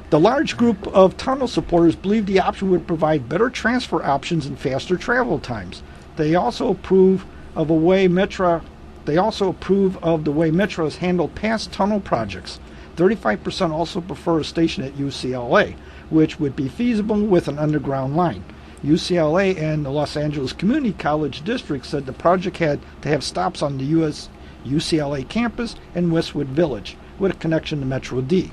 The large group of tunnel supporters believe the option would provide better transfer options and faster travel times. They also approve of the way Metro has handled past tunnel projects. 35% also prefer a station at UCLA, which would be feasible with an underground line. UCLA and the Los Angeles Community College District said the project had to have stops on the UCLA campus and Westwood Village, with a connection to Metro D.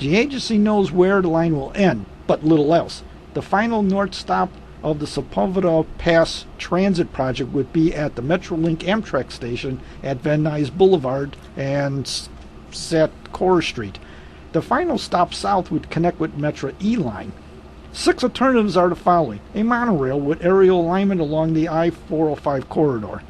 The agency knows where the line will end, but little else. The final north stop of the Sepulveda Pass Transit Project would be at the Metrolink Amtrak station at Van Nuys Boulevard and Satcora Street. The final stop south would connect with Metro E line. 6 alternatives are the following: a monorail with aerial alignment along the I-405 corridor,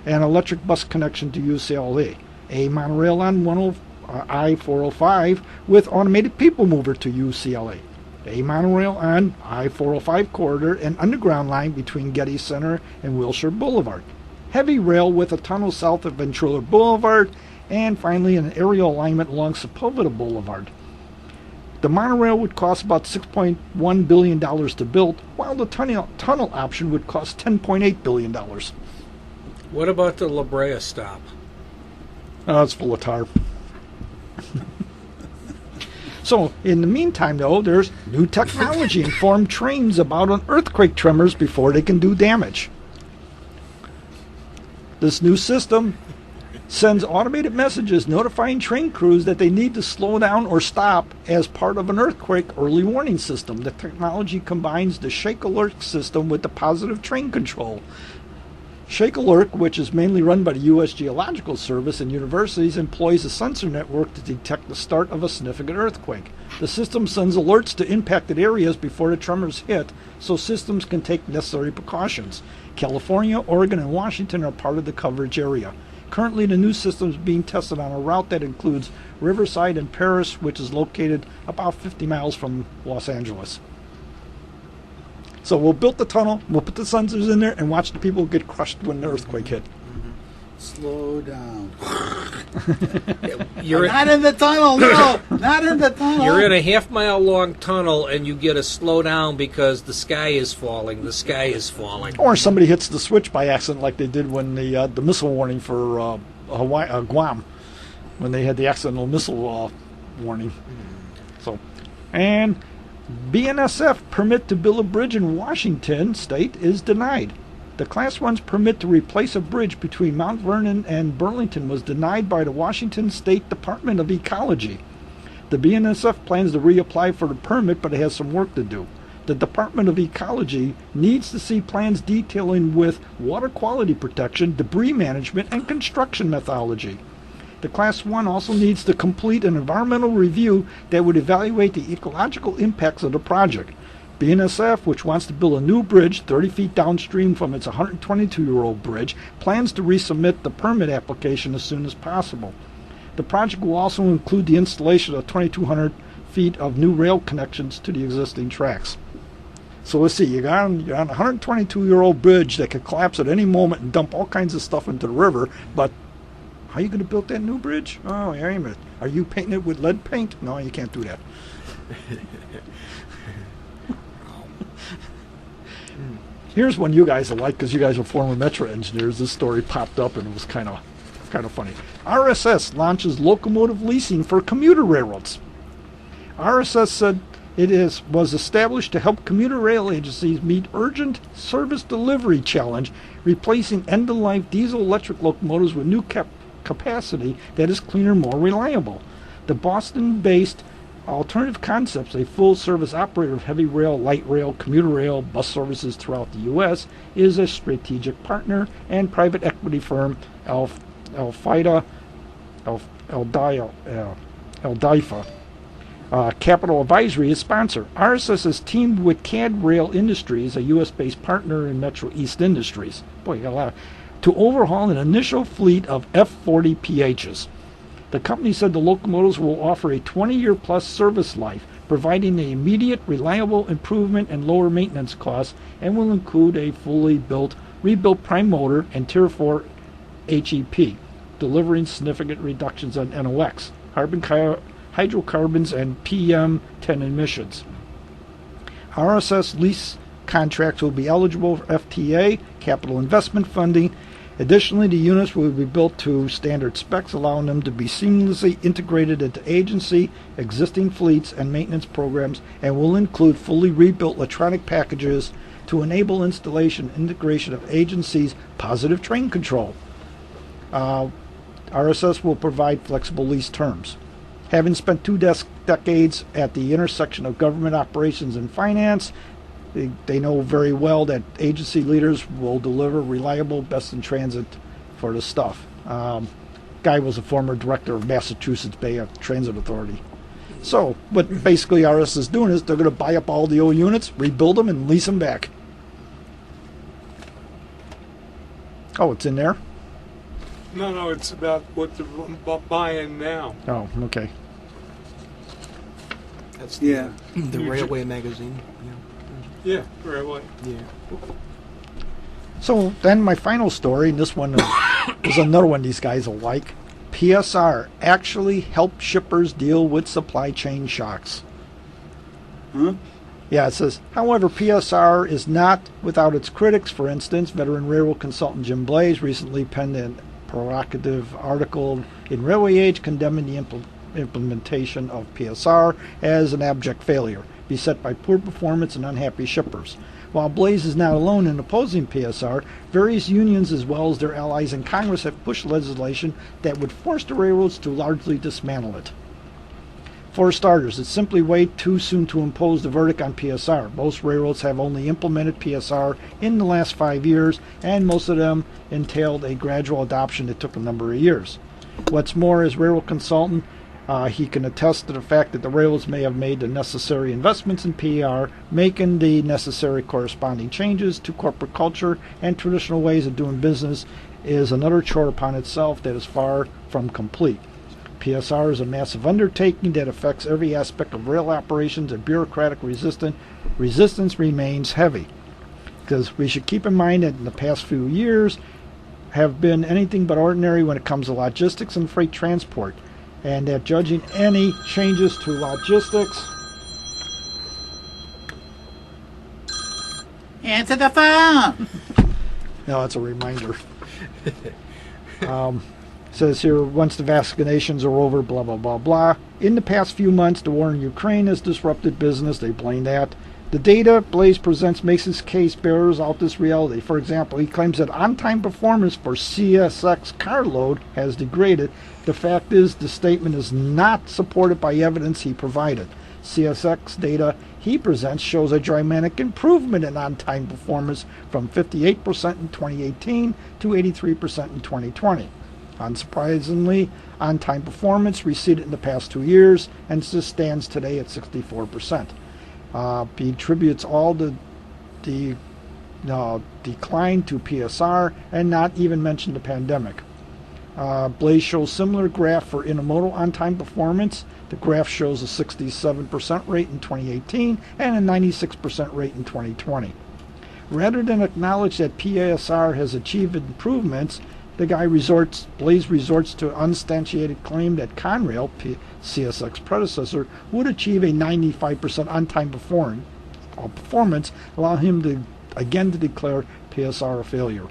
an electric bus connection to UCLA, a monorail on I-405 with automated people mover to UCLA, a monorail on I-405 corridor and underground line between Getty Center and Wilshire Boulevard, heavy rail with a tunnel south of Ventura Boulevard, and finally an aerial alignment along Sepulveda Boulevard. The monorail would cost about $6.1 billion to build, while the tunnel option would cost $10.8 billion. What about the La Brea stop? It's full of tar. So, in the meantime, though, there's new technology informed trains about an earthquake tremors before they can do damage. This new system sends automated messages notifying train crews that they need to slow down or stop as part of an earthquake early warning system. The technology combines the Shake Alert system with the positive train control. Shake Alert, which is mainly run by the U.S. Geological Service and universities, employs a sensor network to detect the start of a significant earthquake. The system sends alerts to impacted areas before the tremors hit, so systems can take necessary precautions. California, Oregon, and Washington are part of the coverage area. Currently, the new system is being tested on a route that includes Riverside and Paris, which is located about 50 miles from Los Angeles. So we'll build the tunnel, we'll put the sensors in there, and watch the people get crushed when the earthquake hit. Slow down. You're Not in the tunnel, no! Not in the tunnel! You're in a half-mile long tunnel, and you get a slow down because the sky is falling. The sky is falling. Or somebody hits the switch by accident, like they did when the missile warning for Guam, when they had the accidental missile warning. So, and BNSF permit to build a bridge in Washington State is denied. The Class 1's permit to replace a bridge between Mount Vernon and Burlington was denied by the Washington State Department of Ecology. The BNSF plans to reapply for the permit, but it has some work to do. The Department of Ecology needs to see plans detailing with water quality protection, debris management, and construction methodology. The Class 1 also needs to complete an environmental review that would evaluate the ecological impacts of the project. BNSF, which wants to build a new bridge 30 feet downstream from its 122-year-old bridge, plans to resubmit the permit application as soon as possible. The project will also include the installation of 2,200 feet of new rail connections to the existing tracks. So let's see, you're on a 122-year-old bridge that could collapse at any moment and dump all kinds of stuff into the river, but how are you going to build that new bridge? Oh, yeah, wait a minute. Are you painting it with lead paint? No, you can't do that. Here's one you guys will like, because you guys are former Metro engineers. This story popped up and it was kind of funny. RSS launches locomotive leasing for commuter railroads. RSS said was established to help commuter rail agencies meet urgent service delivery challenge, replacing end-of-life diesel-electric locomotives with new capacity that is cleaner, more reliable. The Boston-based Alternative Concepts, a full-service operator of heavy rail, light rail, commuter rail, bus services throughout the U.S., is a strategic partner, and private equity firm Aldifa Capital Advisory is sponsor. RSS has teamed with CAD Rail Industries, a U.S.-based partner in Metro East Industries. Boy, you got a lot. To overhaul an initial fleet of F-40 PHs. The company said the locomotives will offer a 20-year-plus service life, providing an immediate, reliable improvement and lower maintenance costs, and will include a fully rebuilt prime motor and Tier 4 HEP, delivering significant reductions on NOx, hydrocarbons, and PM10 emissions. RSS lease contracts will be eligible for FTA, capital investment funding. Additionally, the units will be built to standard specs, allowing them to be seamlessly integrated into agency, existing fleets, and maintenance programs, and will include fully rebuilt electronic packages to enable installation and integration of agencies' positive train control. RSS will provide flexible lease terms. Having spent 2 decades at the intersection of government operations and finance, they know very well that agency leaders will deliver reliable, best-in-transit for the stuff. Guy was a former director of Massachusetts Bay Transit Authority. So, what basically RS is doing is they're going to buy up all the old units, rebuild them, and lease them back. Oh, it's in there? No, it's about what they're buying now. Oh, okay. That's Yeah. the Railway magazine. Yeah, railway. Yeah. So then my final story, and this one is another one these guys will like. PSR actually helped shippers deal with supply chain shocks. Huh? Yeah, it says, however, PSR is not without its critics. For instance, veteran railroad consultant Jim Blaze recently penned a provocative article in Railway Age condemning the implementation of PSR as an abject failure, beset by poor performance and unhappy shippers. While Blaze is not alone in opposing PSR, various unions as well as their allies in Congress have pushed legislation that would force the railroads to largely dismantle it. For starters, it's simply way too soon to impose the verdict on PSR. Most railroads have only implemented PSR in the last 5 years, and most of them entailed a gradual adoption that took a number of years. What's more, as railroad consultant, he can attest to the fact that the railroads may have made the necessary investments in PR, making the necessary corresponding changes to corporate culture and traditional ways of doing business is another chore upon itself that is far from complete. PSR is a massive undertaking that affects every aspect of rail operations, and bureaucratic resistance remains heavy. Because we should keep in mind that in the past few years have been anything but ordinary when it comes to logistics and freight transport, and that judging any changes to logistics Answer the phone. no, it's a reminder. Says here, once the vaccinations are over, blah, blah, blah, blah. In the past few months, the war in Ukraine has disrupted business. They blame that. The data Blaze presents makes his case bears out this reality. For example, he claims that on-time performance for CSX carload has degraded. The fact is, the statement is not supported by evidence he provided. CSX data he presents shows a dramatic improvement in on-time performance from 58% in 2018 to 83% in 2020. Unsurprisingly, on-time performance receded in the past 2 years and just stands today at 64%. He attributes all the decline to PSR and not even mention the pandemic. Blaze shows similar graph for intermodal on-time performance. The graph shows a 67% rate in 2018 and a 96% rate in 2020. Rather than acknowledge that PSR has achieved improvements, Blaze resorts to unsubstantiated claim that Conrail, CSX predecessor, would achieve a 95% on-time performance, allowing him to again to declare PSR a failure.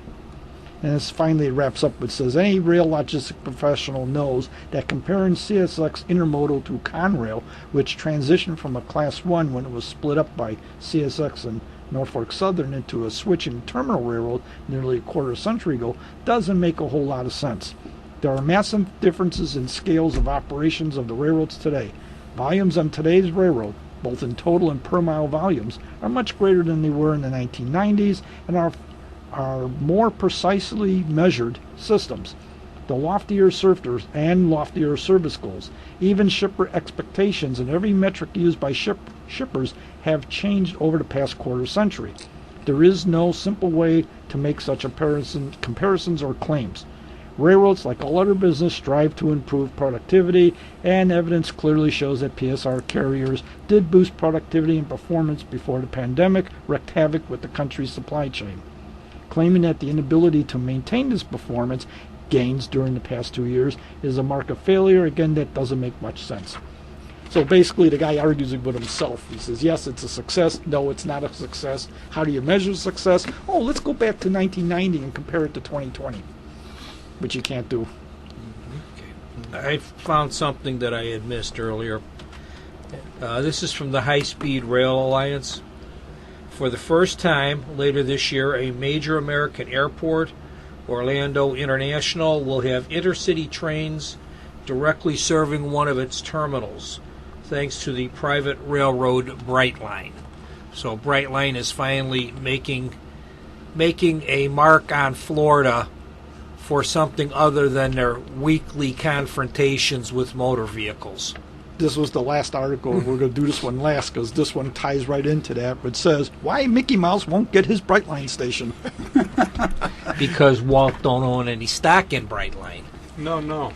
And this finally wraps up with says, any rail logistic professional knows that comparing CSX Intermodal to Conrail, which transitioned from a Class 1 when it was split up by CSX and Norfolk Southern into a switching terminal railroad nearly a quarter century ago, doesn't make a whole lot of sense. There are massive differences in scales of operations of the railroads today. Volumes on today's railroad, both in total and per mile volumes, are much greater than they were in the 1990s and are more precisely measured systems. The loftier service goals, even shipper expectations, and every metric used by shippers have changed over the past quarter century. There is no simple way to make such comparisons or claims. Railroads, like all other business, strive to improve productivity, and evidence clearly shows that PSR carriers did boost productivity and performance before the pandemic wreaked havoc with the country's supply chain. Claiming that the inability to maintain this performance gains during the past 2 years is a mark of failure, again, that doesn't make much sense. So basically the guy argues with himself. He says, yes, it's a success. No, it's not a success. How do you measure success? Oh, let's go back to 1990 and compare it to 2020, which you can't do. I found something that I had missed earlier. This is from the High Speed Rail Alliance. For the first time later this year, a major American airport, Orlando International, will have intercity trains directly serving one of its terminals, thanks to the private railroad Brightline. So Brightline is finally making a mark on Florida for something other than their weekly confrontations with motor vehicles. This was the last article. We're going to do this one last because this one ties right into that. It says, why Mickey Mouse won't get his Brightline station. Because Walt don't own any stock in Brightline. No.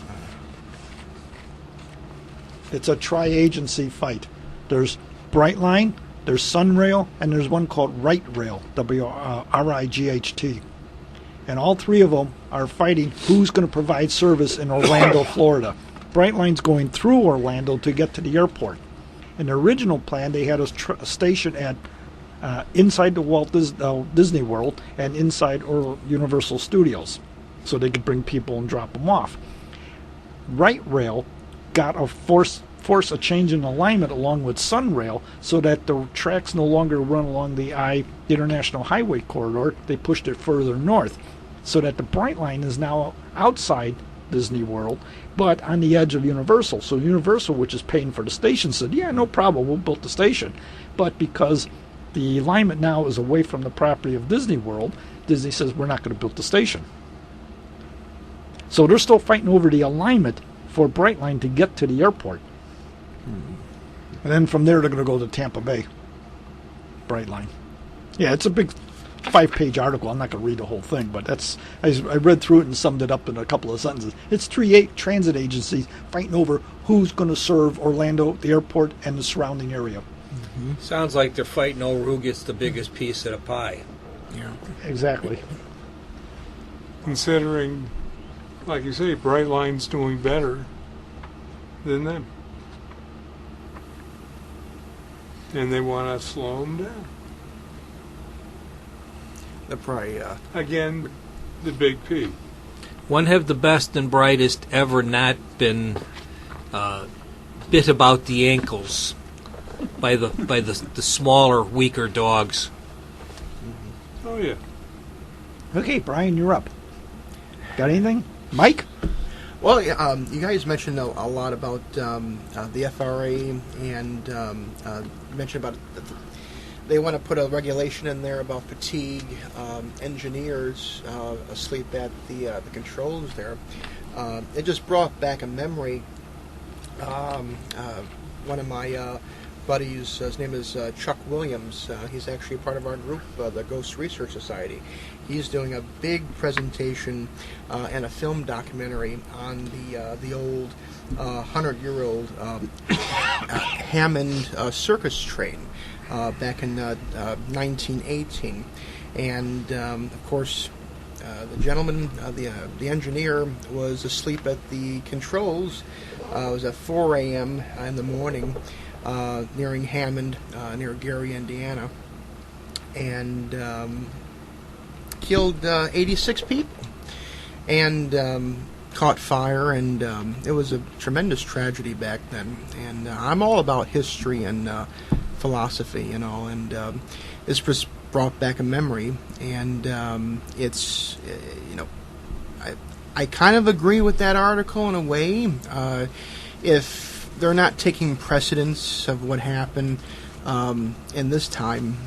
It's a tri-agency fight. There's Brightline, there's Sunrail, and there's one called Right Rail, WRIGHT. And all three of them are fighting who's going to provide service in Orlando, Florida. Brightline's going through Orlando to get to the airport. In the original plan, they had a station at inside the Walt Disney World and inside Universal Studios, so they could bring people and drop them off. Right Rail got to force a change in alignment along with Sunrail so that the tracks no longer run along the International Highway corridor. They pushed it further north so that the Bright Line is now outside Disney World but on the edge of Universal. So Universal, which is paying for the station, said, yeah, no problem, we'll build the station. But because the alignment now is away from the property of Disney World, Disney says we're not going to build the station. So they're still fighting over the alignment for Brightline to get to the airport. And then from there, they're going to go to Tampa Bay. Brightline. Yeah, it's a big 5-page article. I'm not going to read the whole thing, but I read through it and summed it up in a couple of sentences. It's 3 transit agencies fighting over who's going to serve Orlando, the airport, and the surrounding area. Sounds like they're fighting over who gets the biggest piece of the pie. Yeah. Exactly. Considering, like you say, Brightline's doing better than them. And they want to slow them down. They're probably, Again, the big P. When have the best and brightest ever not been bit about the ankles by the smaller, weaker dogs? Oh, yeah. Okay, Brian, you're up. Got anything? Mike? well, yeah, you guys mentioned a lot about the FRA and mentioned about they want to put a regulation in there about fatigue, engineers asleep at the controls there. It just brought back a memory. One of my buddies, his name is Chuck Williams. He's actually part of our group, the Ghost Research Society. He's doing a big presentation and a film documentary on the old 100-year-old Hammond circus train back in 1918. And of course, the gentleman, the engineer, was asleep at the controls. It was at 4 a.m. in the morning, nearing Hammond, near Gary, Indiana, and killed 86 people, and caught fire, and it was a tremendous tragedy back then. And I'm all about history and philosophy, and this just brought back a memory, and it's, I kind of agree with that article in a way. If they're not taking precedence of what happened in this time,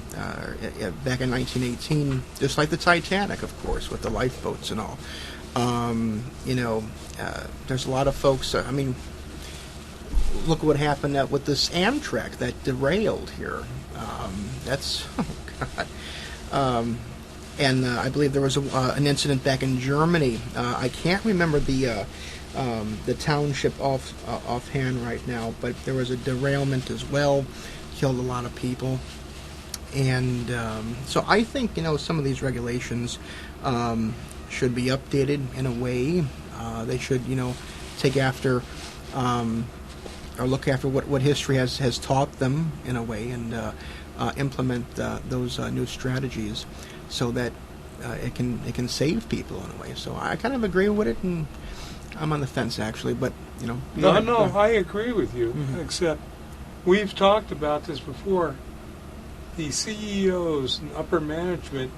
back in 1918, just like the Titanic, of course, with the lifeboats and all. There's a lot of folks. Look what happened with this Amtrak that derailed here. That's and I believe there was an incident back in Germany. I can't remember the township offhand right now, but there was a derailment as well, killed a lot of people. And so I think some of these regulations should be updated in a way. They should take after or look after what history has taught them in a way, and implement those new strategies so that it can save people in a way. So I kind of agree with it, and I'm on the fence actually, but No, I agree with you. Mm-hmm. Except we've talked about this before. The CEOs and upper management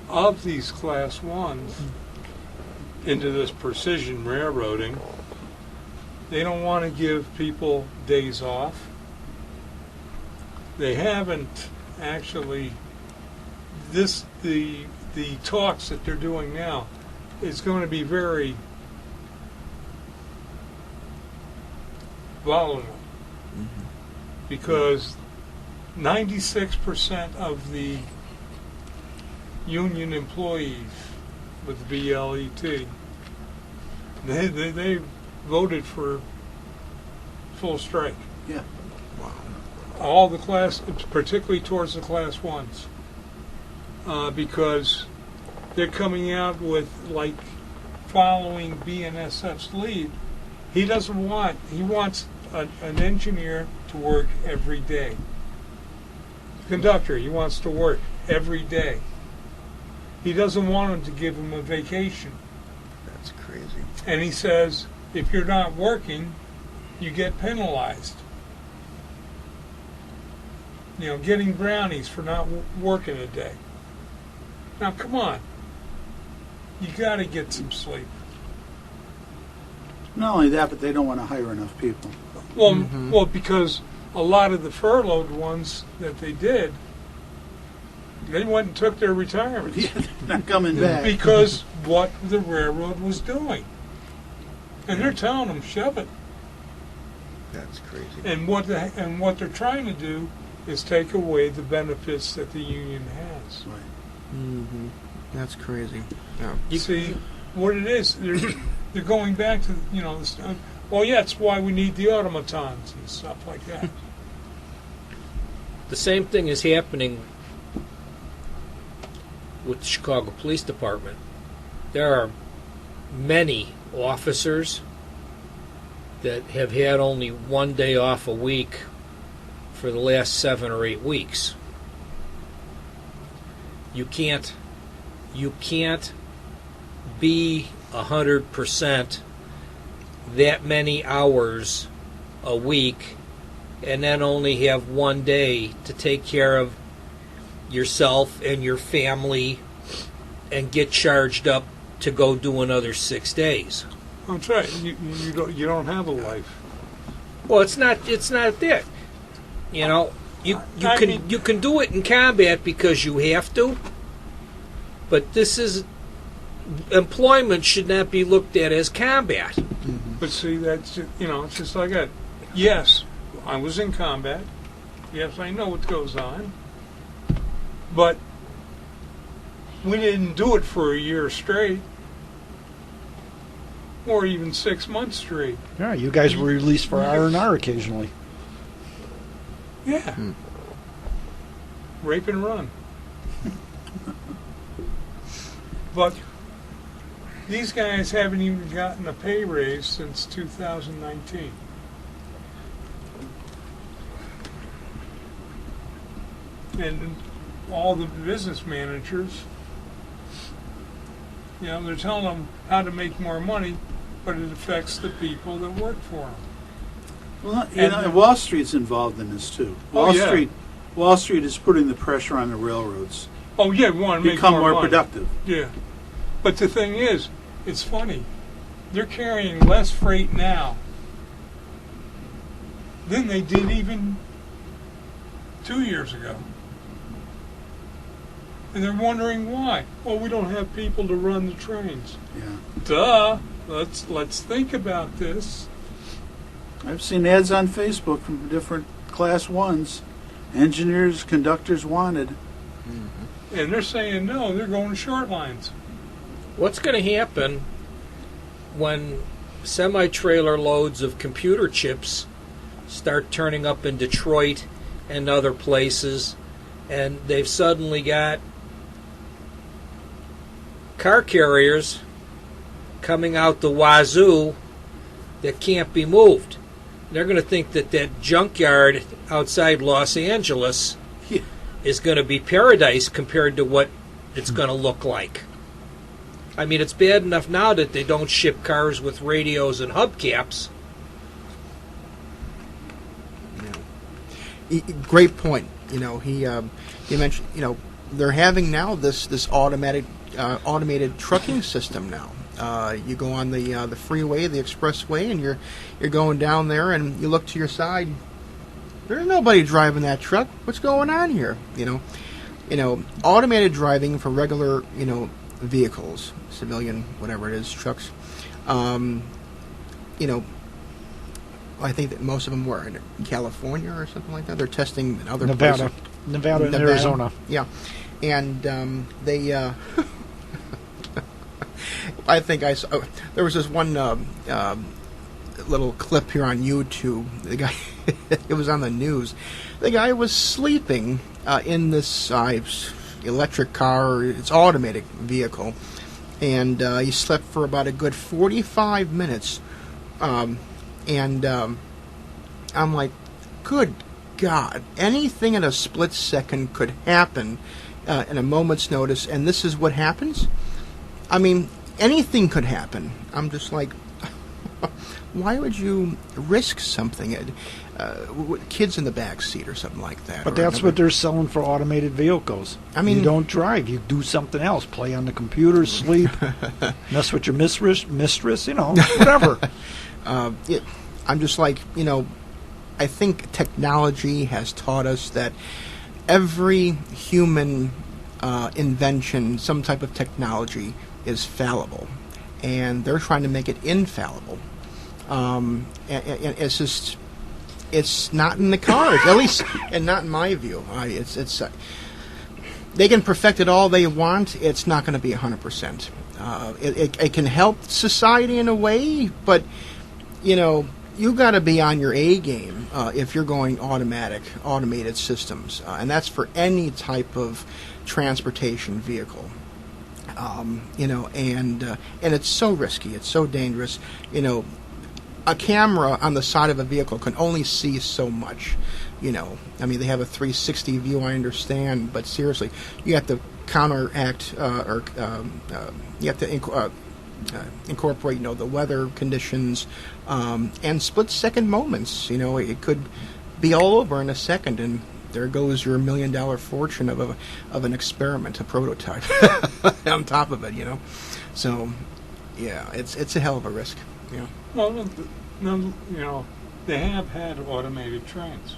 of these Class 1s into this precision railroading, they don't want to give people days off. They haven't actually. The talks that they're doing now is going to be very volatile, because 96% of the union employees with BLET, they voted for full strike. Yeah. All the class, particularly towards the Class 1s, because they're coming out with, like, following BNSF's lead. He wants an engineer to work every day. Conductor, he wants to work every day. He doesn't want him to give him a vacation. That's crazy. And he says, if you're not working, you get penalized. You know, getting brownies for not working a day. Now, come on. You got to get some sleep. Not only that, but they don't want to hire enough people. Well, because a lot of the furloughed ones that they did, they went and took their retirements. Yeah, they're not coming back. Because what the railroad was doing. And they're telling them, shove it. That's crazy. And what they're trying to do is take away the benefits that the union has. Right. Mm-hmm. That's crazy. Yeah. You see, what it is, they're going back to, you know, this, well, yeah, it's why we need the automatons and stuff like that. The same thing is happening with the Chicago Police Department. There are many officers that have had only one day off a week for the last 7 or 8 weeks. You can't be 100% that many hours a week and then only have one day to take care of yourself and your family and get charged up to go do another 6 days. That's right. You don't have a life. Well, it's not that. You know, you can do it in combat because you have to, but this is employment should not be looked at as combat. But see, that's, you know, it's just like that. Yes, I was in combat. Yes, I know what goes on. But we didn't do it for a year straight. Or even 6 months straight. Yeah, you guys were released for R&R occasionally. Yeah. Rape and run. But these guys haven't even gotten a pay raise since 2019. And all the business managers, you know, they're telling them how to make more money, but it affects the people that work for them. Well, you know, Wall Street's involved in this too. Wall Street is putting the pressure on the railroads. Oh yeah, we want to make become more more money. productive. Yeah, but the thing is, it's funny. They're carrying less freight now than they did even 2 years ago. And they're wondering why. Well, we don't have people to run the trains. Yeah. Duh. Let's think about this. I've seen ads on Facebook from different class ones. Engineers, conductors wanted. And they're saying no, they're going short lines. What's going to happen when semi-trailer loads of computer chips start turning up in Detroit and other places, and they've suddenly got car carriers coming out the wazoo that can't be moved? They're going to think that junkyard outside Los Angeles is going to be paradise compared to what it's going to look like. I mean, it's bad enough now that they don't ship cars with radios and hubcaps. Great point. You know, he mentioned, you know, they're having now this automated trucking system now. You go on the freeway, the expressway, and you're going down there, and you look to your side. There's nobody driving that truck. What's going on here? You know, automated driving for regular, you know, vehicles, civilian, whatever it is, trucks. You know, I think that most of them were in California or something like that. They're testing in other places. Nevada and Arizona. Yeah, and they. I think I saw. There was this one little clip here on YouTube. The guy, it was on the news. The guy was sleeping in this electric car. It's automated vehicle, and he slept for about a good 45 minutes. And I'm like, good God! Anything in a split second could happen in a moment's notice, and this is what happens. I mean, anything could happen. I'm just like, Why would you risk something? Kids in the back seat or something like that. But or that's another- what they're selling for automated vehicles. I mean- you don't drive. You do something else. Play on the computer, sleep, mess with your mistress, whatever. I'm just like, I think technology has taught us that every human invention, some type of technology, is fallible. And they're trying to make it infallible. And it's just, it's not in the cards, at least, and not in my view. They can perfect it all they want. It's not going to be 100%. It can help society in a way, but you got to be on your A game if you're going automated systems, and that's for any type of transportation vehicle. And it's so risky. It's so dangerous. A camera on the side of a vehicle can only see so much. They have a 360 view, I understand, but seriously, you have to counteract you have to incorporate, the weather conditions and split-second moments. It could be all over in a second, and there goes your $1 million fortune of an experiment, a prototype, on top of it. So, yeah, it's a hell of a risk. Well, no, they have had automated trains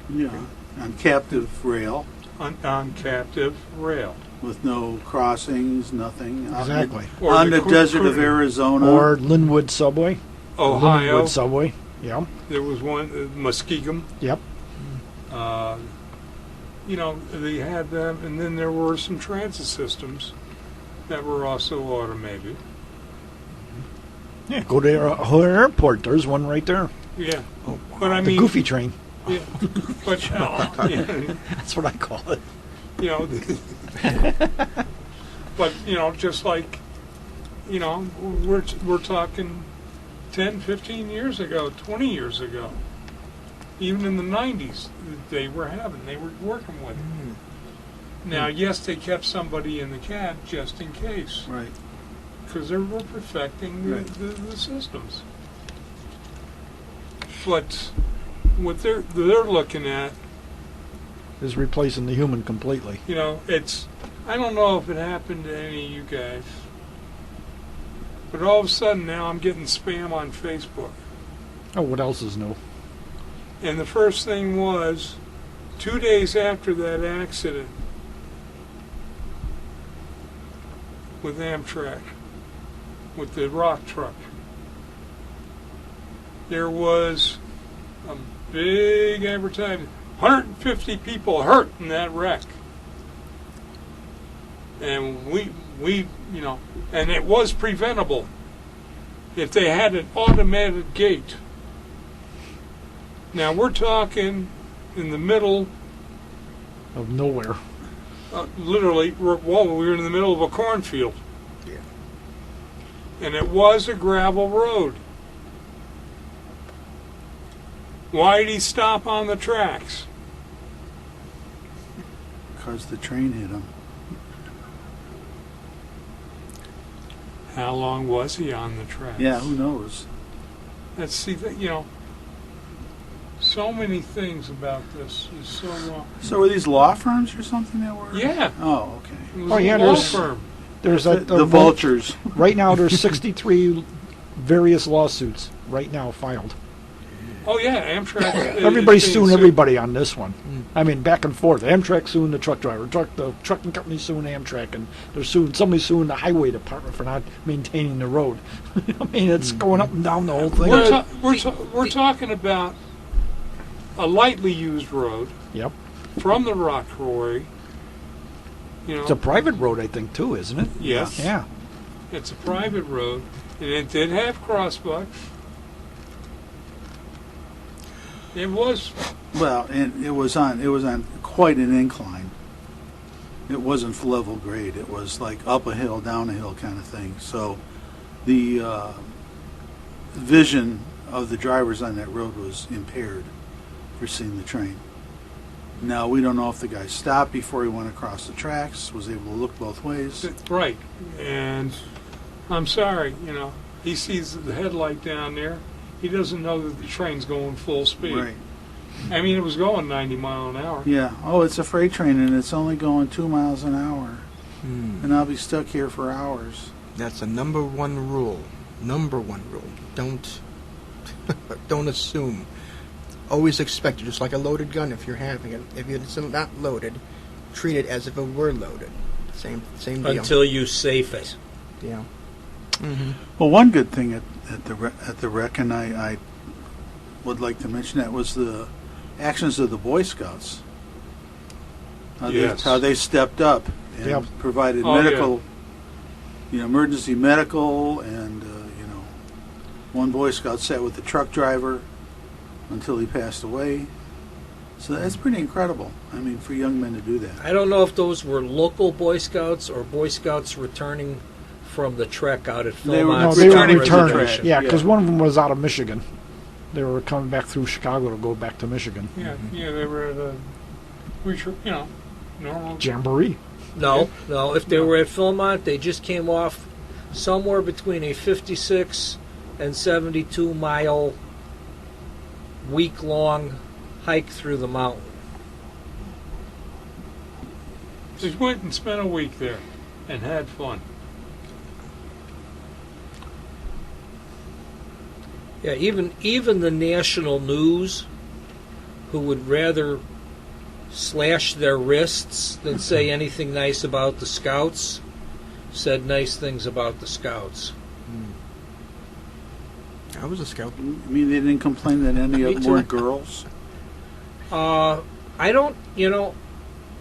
Yeah, on captive rail on captive rail. with no crossings, nothing. Exactly. Or On the the desert of cruise- Arizona. Or Linwood Subway. Ohio. Linwood Subway. Yeah. There was one, Muskegum. Yep. They had them, and then there were some transit systems that were also automated. Yeah. Go to O'Hare Airport. There's one right there. Yeah, Oh, wow. but I The mean, Goofy Train. yeah, but That's what I call it. but just like, we're talking 10, 15 years ago, 20 years ago, even in the 90s, they were working with it. Now, yes, they kept somebody in the cab just in case, Right. because they were perfecting Right. the systems. But what they're looking at, Is replacing the human completely. it's, I don't know if it happened to any of you guys, but all of a sudden now I'm getting spam on Facebook. Oh, what else is new? And the first thing was, 2 days after that accident with Amtrak, with the rock truck, there was a big advertisement, 150 people hurt in that wreck. And we and it was preventable if they had an automated gate. Now we're talking in the middle, Of nowhere. literally, we were in the middle of a cornfield. Yeah. And it was a gravel road. Why did he stop on the tracks? Because the train hit him. How long was he on the tracks? Yeah, who knows? Let's see that, so many things about this is so wrong. So were these law firms or something that were? Yeah. Oh, okay. It was Oh, yeah, a law there's- firm. There's The vultures. Right now, there's 63 various lawsuits right now filed. Oh yeah, Amtrak. Everybody's is being suing sued. everybody on this one. I mean, back and forth. Amtrak suing the truck driver. The trucking company suing Amtrak, and they're suing somebody suing the highway department for not maintaining the road. I mean, it's going up and down the whole thing. We're talking about a lightly used road Yep. from the rock quarry. It's a private road, I think, too, isn't it? Yes. Yeah. It's a private road, and it did have crossbucks. It was, Well, and it was on quite an incline. It wasn't level grade. It was like up a hill, down a hill kind of thing. So the vision of the drivers on that road was impaired for seeing the train. Now, we don't know if the guy stopped before he went across the tracks, was able to look both ways. right. And I'm sorry, He sees the headlight down there. He doesn't know that the train's going full speed. Right. I mean, it was going 90 miles an hour. Yeah. Oh, it's a freight train and it's only going 2 miles an hour. Hmm. And I'll be stuck here for hours. That's the number one rule. Number one rule. Don't assume. Always expect it, just like a loaded gun if you're having it. If it's not loaded, treat it as if it were loaded. Same deal. Until you safe it. Yeah. Mm-hmm. Well, one good thing at the rec, and I would like to mention that, was the actions of the Boy Scouts. Yes. How they stepped up and Yep. provided Oh, medical, emergency medical, and one Boy Scout sat with the truck driver until he passed away. So that's pretty incredible. I mean, for young men to do that. I don't know if those were local Boy Scouts or Boy Scouts returning from the trek out at They were- Philmont. No, they were Returning from the returning. track. Yeah, because Yeah. one of them was out of Michigan. They were coming back through Chicago to go back to Michigan. Yeah, they were at a, normal. Jamboree. No. If they were at Philmont, they just came off somewhere between a 56 and 72 mile week-long hike through the mountain. Just went and spent a week there and had fun. Yeah, even the national news, who would rather slash their wrists than say anything nice about the Scouts, said nice things about the Scouts. I was a scout. I mean, they didn't complain that any Me of them too. weren't girls. I don't,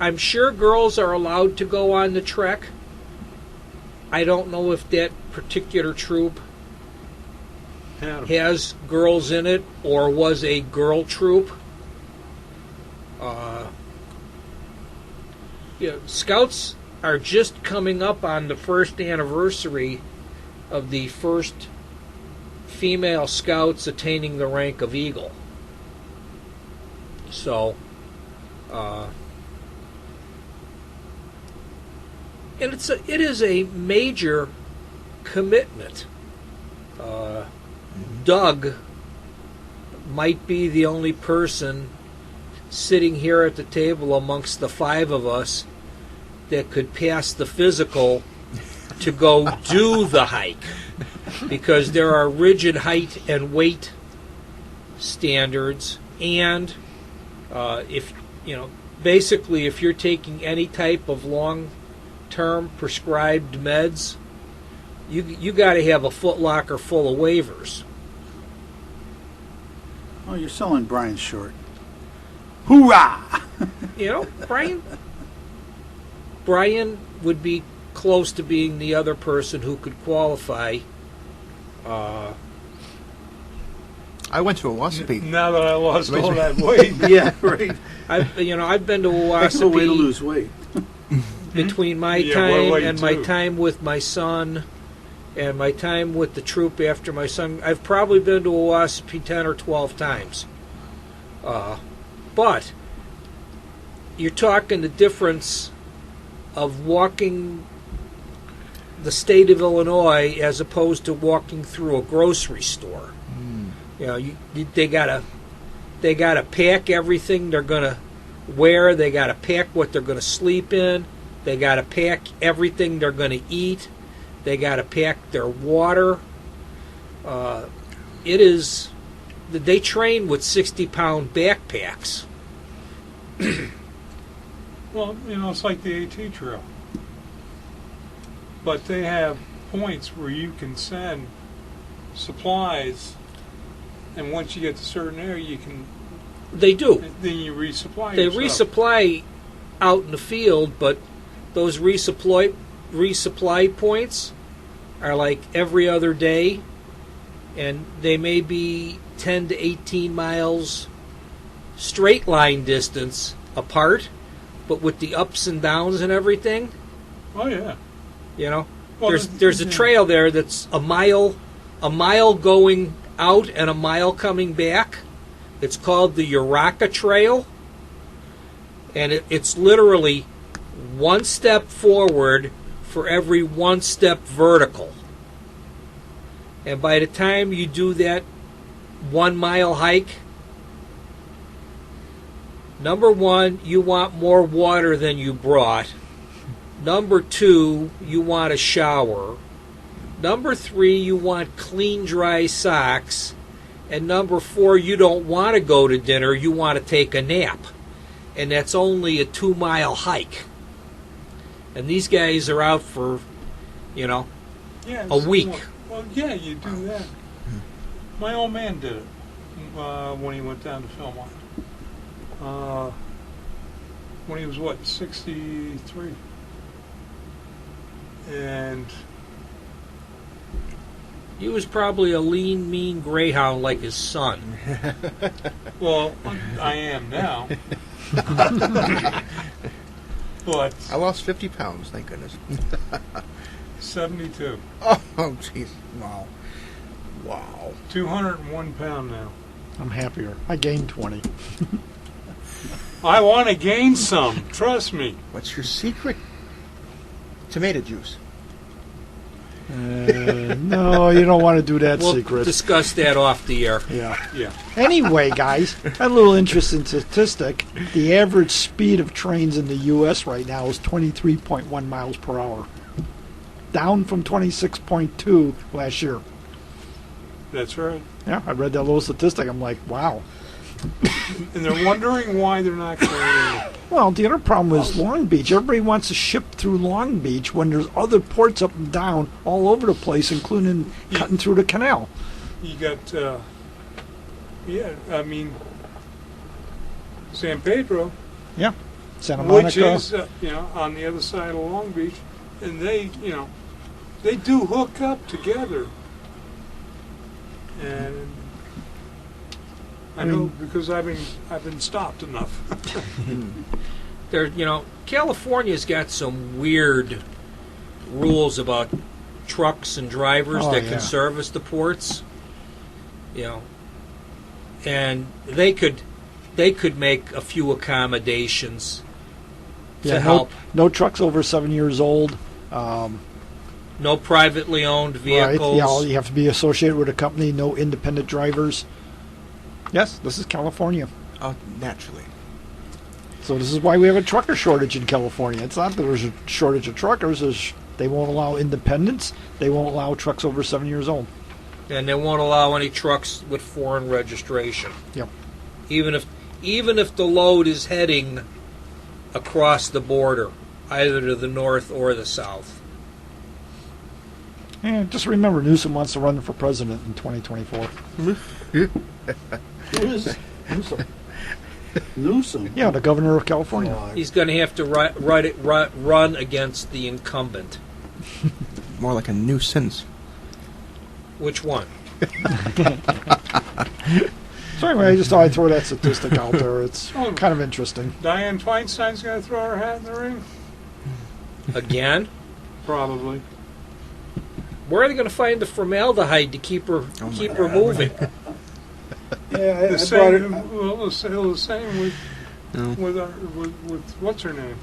I'm sure girls are allowed to go on the trek. I don't know if that particular troop Had 'em. has girls in it or was a girl troop. Scouts are just coming up on the first anniversary of the first female scouts attaining the rank of Eagle. So, and it is a major commitment. Doug might be the only person sitting here at the table amongst the five of us that could pass the physical to go do the hike, because there are rigid height and weight standards, and basically if you're taking any type of long-term prescribed meds, you got to have a Foot Locker full of waivers. Oh, you're selling Brian short. Hoorah! Brian would be close to being the other person who could qualify. I went to a Wasapee. Now that I lost all that weight. Yeah, right. I've been to That's the way to Owasso lose weight. between my Yeah, time weight and my too. time with my son and my time with the troop after my son. I've probably been to Owasso 10 or 12 times. But you're talking the difference of walking the state of Illinois as opposed to walking through a grocery store. They gotta pack everything they're gonna wear. They gotta pack what they're gonna sleep in. They gotta pack everything they're gonna eat. They gotta pack their water. They train with 60-pound backpacks. Well, it's like the AT trail. But they have points where you can send supplies, and once you get to a certain area, you can. They do. Then you resupply. They yourself. resupply out in the field, but those resupply points are like every other day, and they may be 10 to 18 miles straight line distance apart, but with the ups and downs and everything, Oh yeah. Well, yeah. there's a trail there that's a mile going out and a mile coming back. It's called the Uraka Trail, and it's literally one step forward for every one step vertical. And by the time you do that 1 mile hike, number one, you want more water than you brought. Number two, you want a shower. Number three, you want clean, dry socks. And number four, you don't want to go to dinner, you want to take a nap. And that's only a 2 mile hike. And these guys are out for, Yeah, a week. Well, yeah, you do that. My old man did it when he went down to Philmont. When he was, 63? And He was probably a lean, mean greyhound like his son. well, I am now. But I lost 50 pounds, thank goodness. 72. Oh, jeez. Wow. Wow. 201 pound now. I'm happier. I gained 20. I want to gain some. Trust me. What's your secret? Tomato juice. No, you don't want to do that We'll secret. discuss that off the air. Yeah. Yeah. Anyway, guys, a little interesting statistic. The average speed of trains in the U.S. right now is 23.1 miles per hour, down from 26.2 last year. That's right. Yeah, I read that little statistic. I'm like, wow. And they're wondering why they're not carrying it. Well, the other problem is Long Beach. Everybody wants to ship through Long Beach when there's other ports up and down all over the place, including cutting through the canal. You got, San Pedro, Yeah, Santa which Monica. is, on the other side of Long Beach, and they do hook up together. And I know because I've been stopped enough. California's got some weird rules about trucks and drivers Oh, that yeah. can service the ports. And they could make a few accommodations to help. No trucks over 7 years old. No privately owned vehicles. Right. Yeah, you have to be associated with a company. No independent drivers. Yes, this is California. Naturally. So this is why we have a trucker shortage in California. It's not that there's a shortage of truckers. They won't allow independents. They won't allow trucks over 7 years old. And they won't allow any trucks with foreign registration. Yep. Even if the load is heading across the border, either to the north or the south. Yeah, just remember, Newsom wants to run for president in 2024. Who is Newsom? Newsom? Yeah, the governor of California. He's going to have to run against the incumbent. More like a nuisance. Which one? So anyway, I just thought I'd throw that statistic out there. It's kind of interesting. Diane Feinstein's going to throw her hat in the ring? Again? Probably. Where are they going to find the formaldehyde to keep her moving? Yeah, The same. Well, the same with what's her name?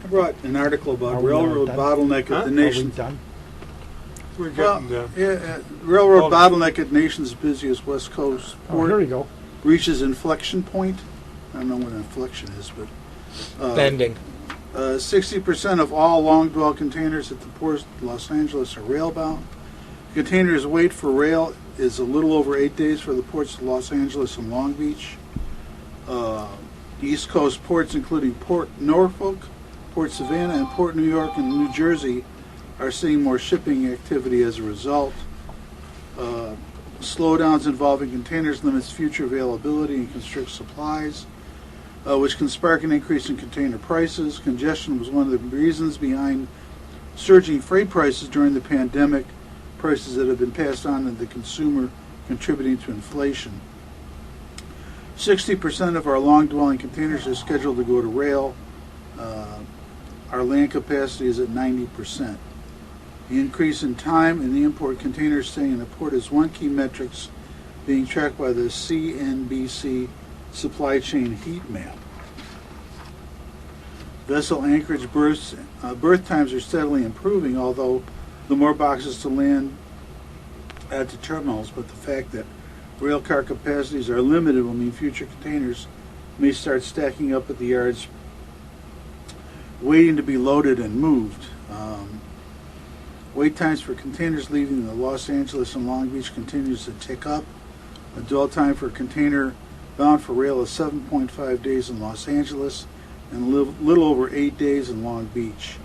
I brought an article about Are we railroad done? bottleneck Huh? at the Are we nation's done? We're well, getting done. railroad Oh. bottleneck at nation's busiest West Coast Oh, port here we go. reaches inflection point. I don't know what inflection is, but Bending. 60% of all long dwell containers at the port of Los Angeles are rail-bound. Containers' wait for rail is a little over 8 days for the ports of Los Angeles and Long Beach. East Coast ports, including Port Norfolk, Port Savannah, and Port New York and New Jersey, are seeing more shipping activity as a result. Slowdowns involving containers limits future availability and constricts supplies, which can spark an increase in container prices. Congestion was one of the reasons behind surging freight prices during the pandemic, prices that have been passed on to the consumer, contributing to inflation. 60% of our long-dwelling containers are scheduled to go to rail. Our land capacity is at 90%. The increase in time in the import containers staying in the port is one key metric being tracked by the CNBC supply chain heat map. Vessel anchorage berth times are steadily improving, although the more boxes to land at the terminals, but the fact that rail car capacities are limited will mean future containers may start stacking up at the yards waiting to be loaded and moved. Wait times for containers leaving the Los Angeles and Long Beach continues to tick up. The dwell time for a container bound for rail is 7.5 days in Los Angeles and a little over 8 days in Long Beach.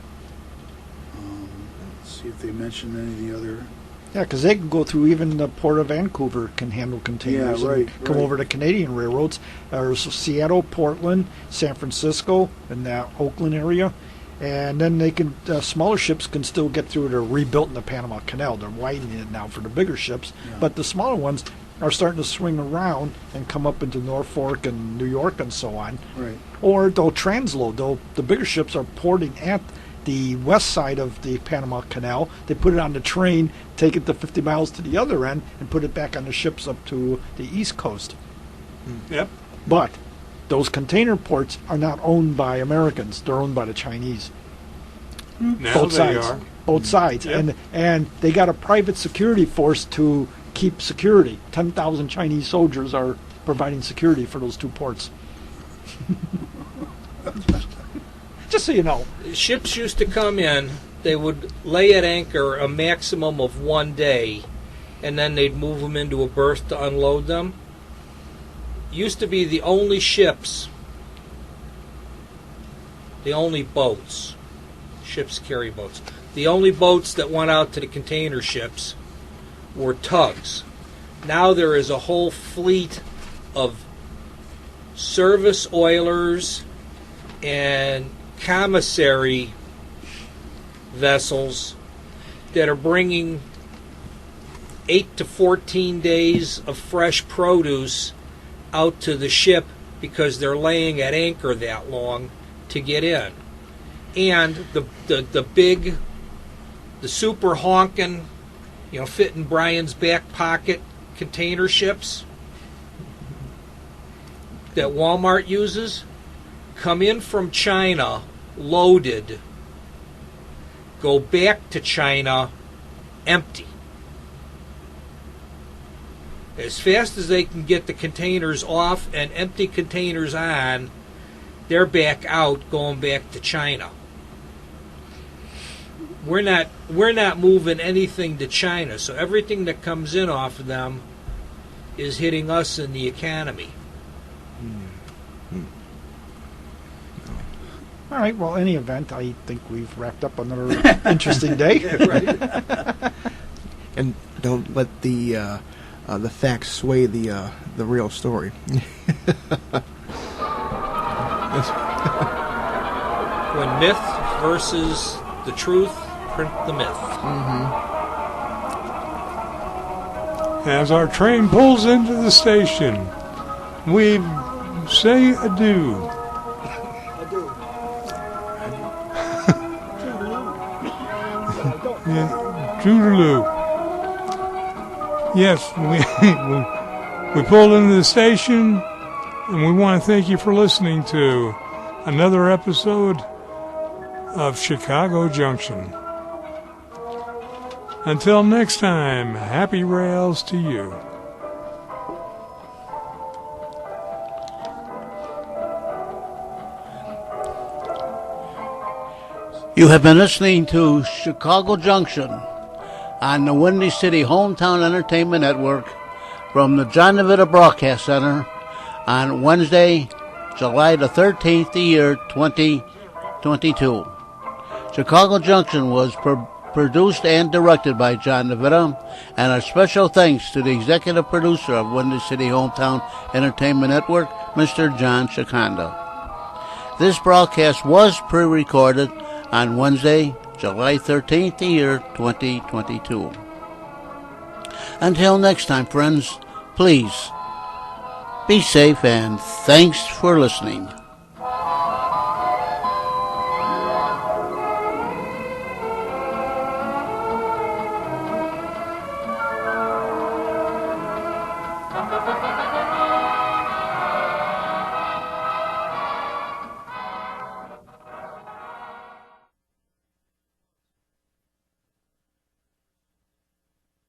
Let's see if they mentioned any of the other. Yeah, because they can go through, even the Port of Vancouver can handle containers and come over to Canadian railroads. There's Seattle, Portland, San Francisco, and that Oakland area. And then they can, smaller ships can still get through. They're rebuilt the Panama Canal. They're widening it now for the bigger ships. Yeah. But the smaller ones are starting to swing around and come up into Norfolk and New York and so on. Right. Or they'll transload. The bigger ships are porting at the west side of the Panama Canal. They put it on the train, take it the 50 miles to the other end, and put it back on the ships up to the east coast. Yep. But those container ports are not owned by Americans. They're owned by the Chinese. Now Both they sides. are. Both sides. Yep. And they got a private security force to keep security. 10,000 Chinese soldiers are providing security for those two ports. Just so you know. Ships used to come in, they would lay at anchor a maximum of 1 day, and then they'd move them into a berth to unload them. Used to be the only ships, the only boats, ships carry boats, the only boats that went out to the container ships were tugs. Now there is a whole fleet of service oilers and commissary vessels that are bringing 8 to 14 days of fresh produce out to the ship because they're laying at anchor that long to get in. And the big, the super honking, fit in Brian's back pocket container ships that Walmart uses come in from China loaded, go back to China empty. As fast as they can get the containers off and empty containers on, they're back out, going back to China. We're not moving anything to China, so everything that comes in off of them is hitting us in the economy. All right, well, any event, I think we've wrapped up another interesting day. And don't let the facts sway the real story. When myth versus the truth, print the myth. As our train pulls into the station, we say adieu. Yeah, Toodaloo. Yes, we pulled into the station, and we want to thank you for listening to another episode of Chicago Junction. Until next time, happy rails to you. You have been listening to Chicago Junction on the Windy City Hometown Entertainment Network from the John DeVita Broadcast Center on Wednesday, July the 13th, the year 2022. Chicago Junction was produced and directed by John DeVita, and our special thanks to the executive producer of Windy City Hometown Entertainment Network, Mr. John Shikanda. This broadcast was pre-recorded on Wednesday, July 13th, the year 2022. Until next time, friends, please be safe and thanks for listening.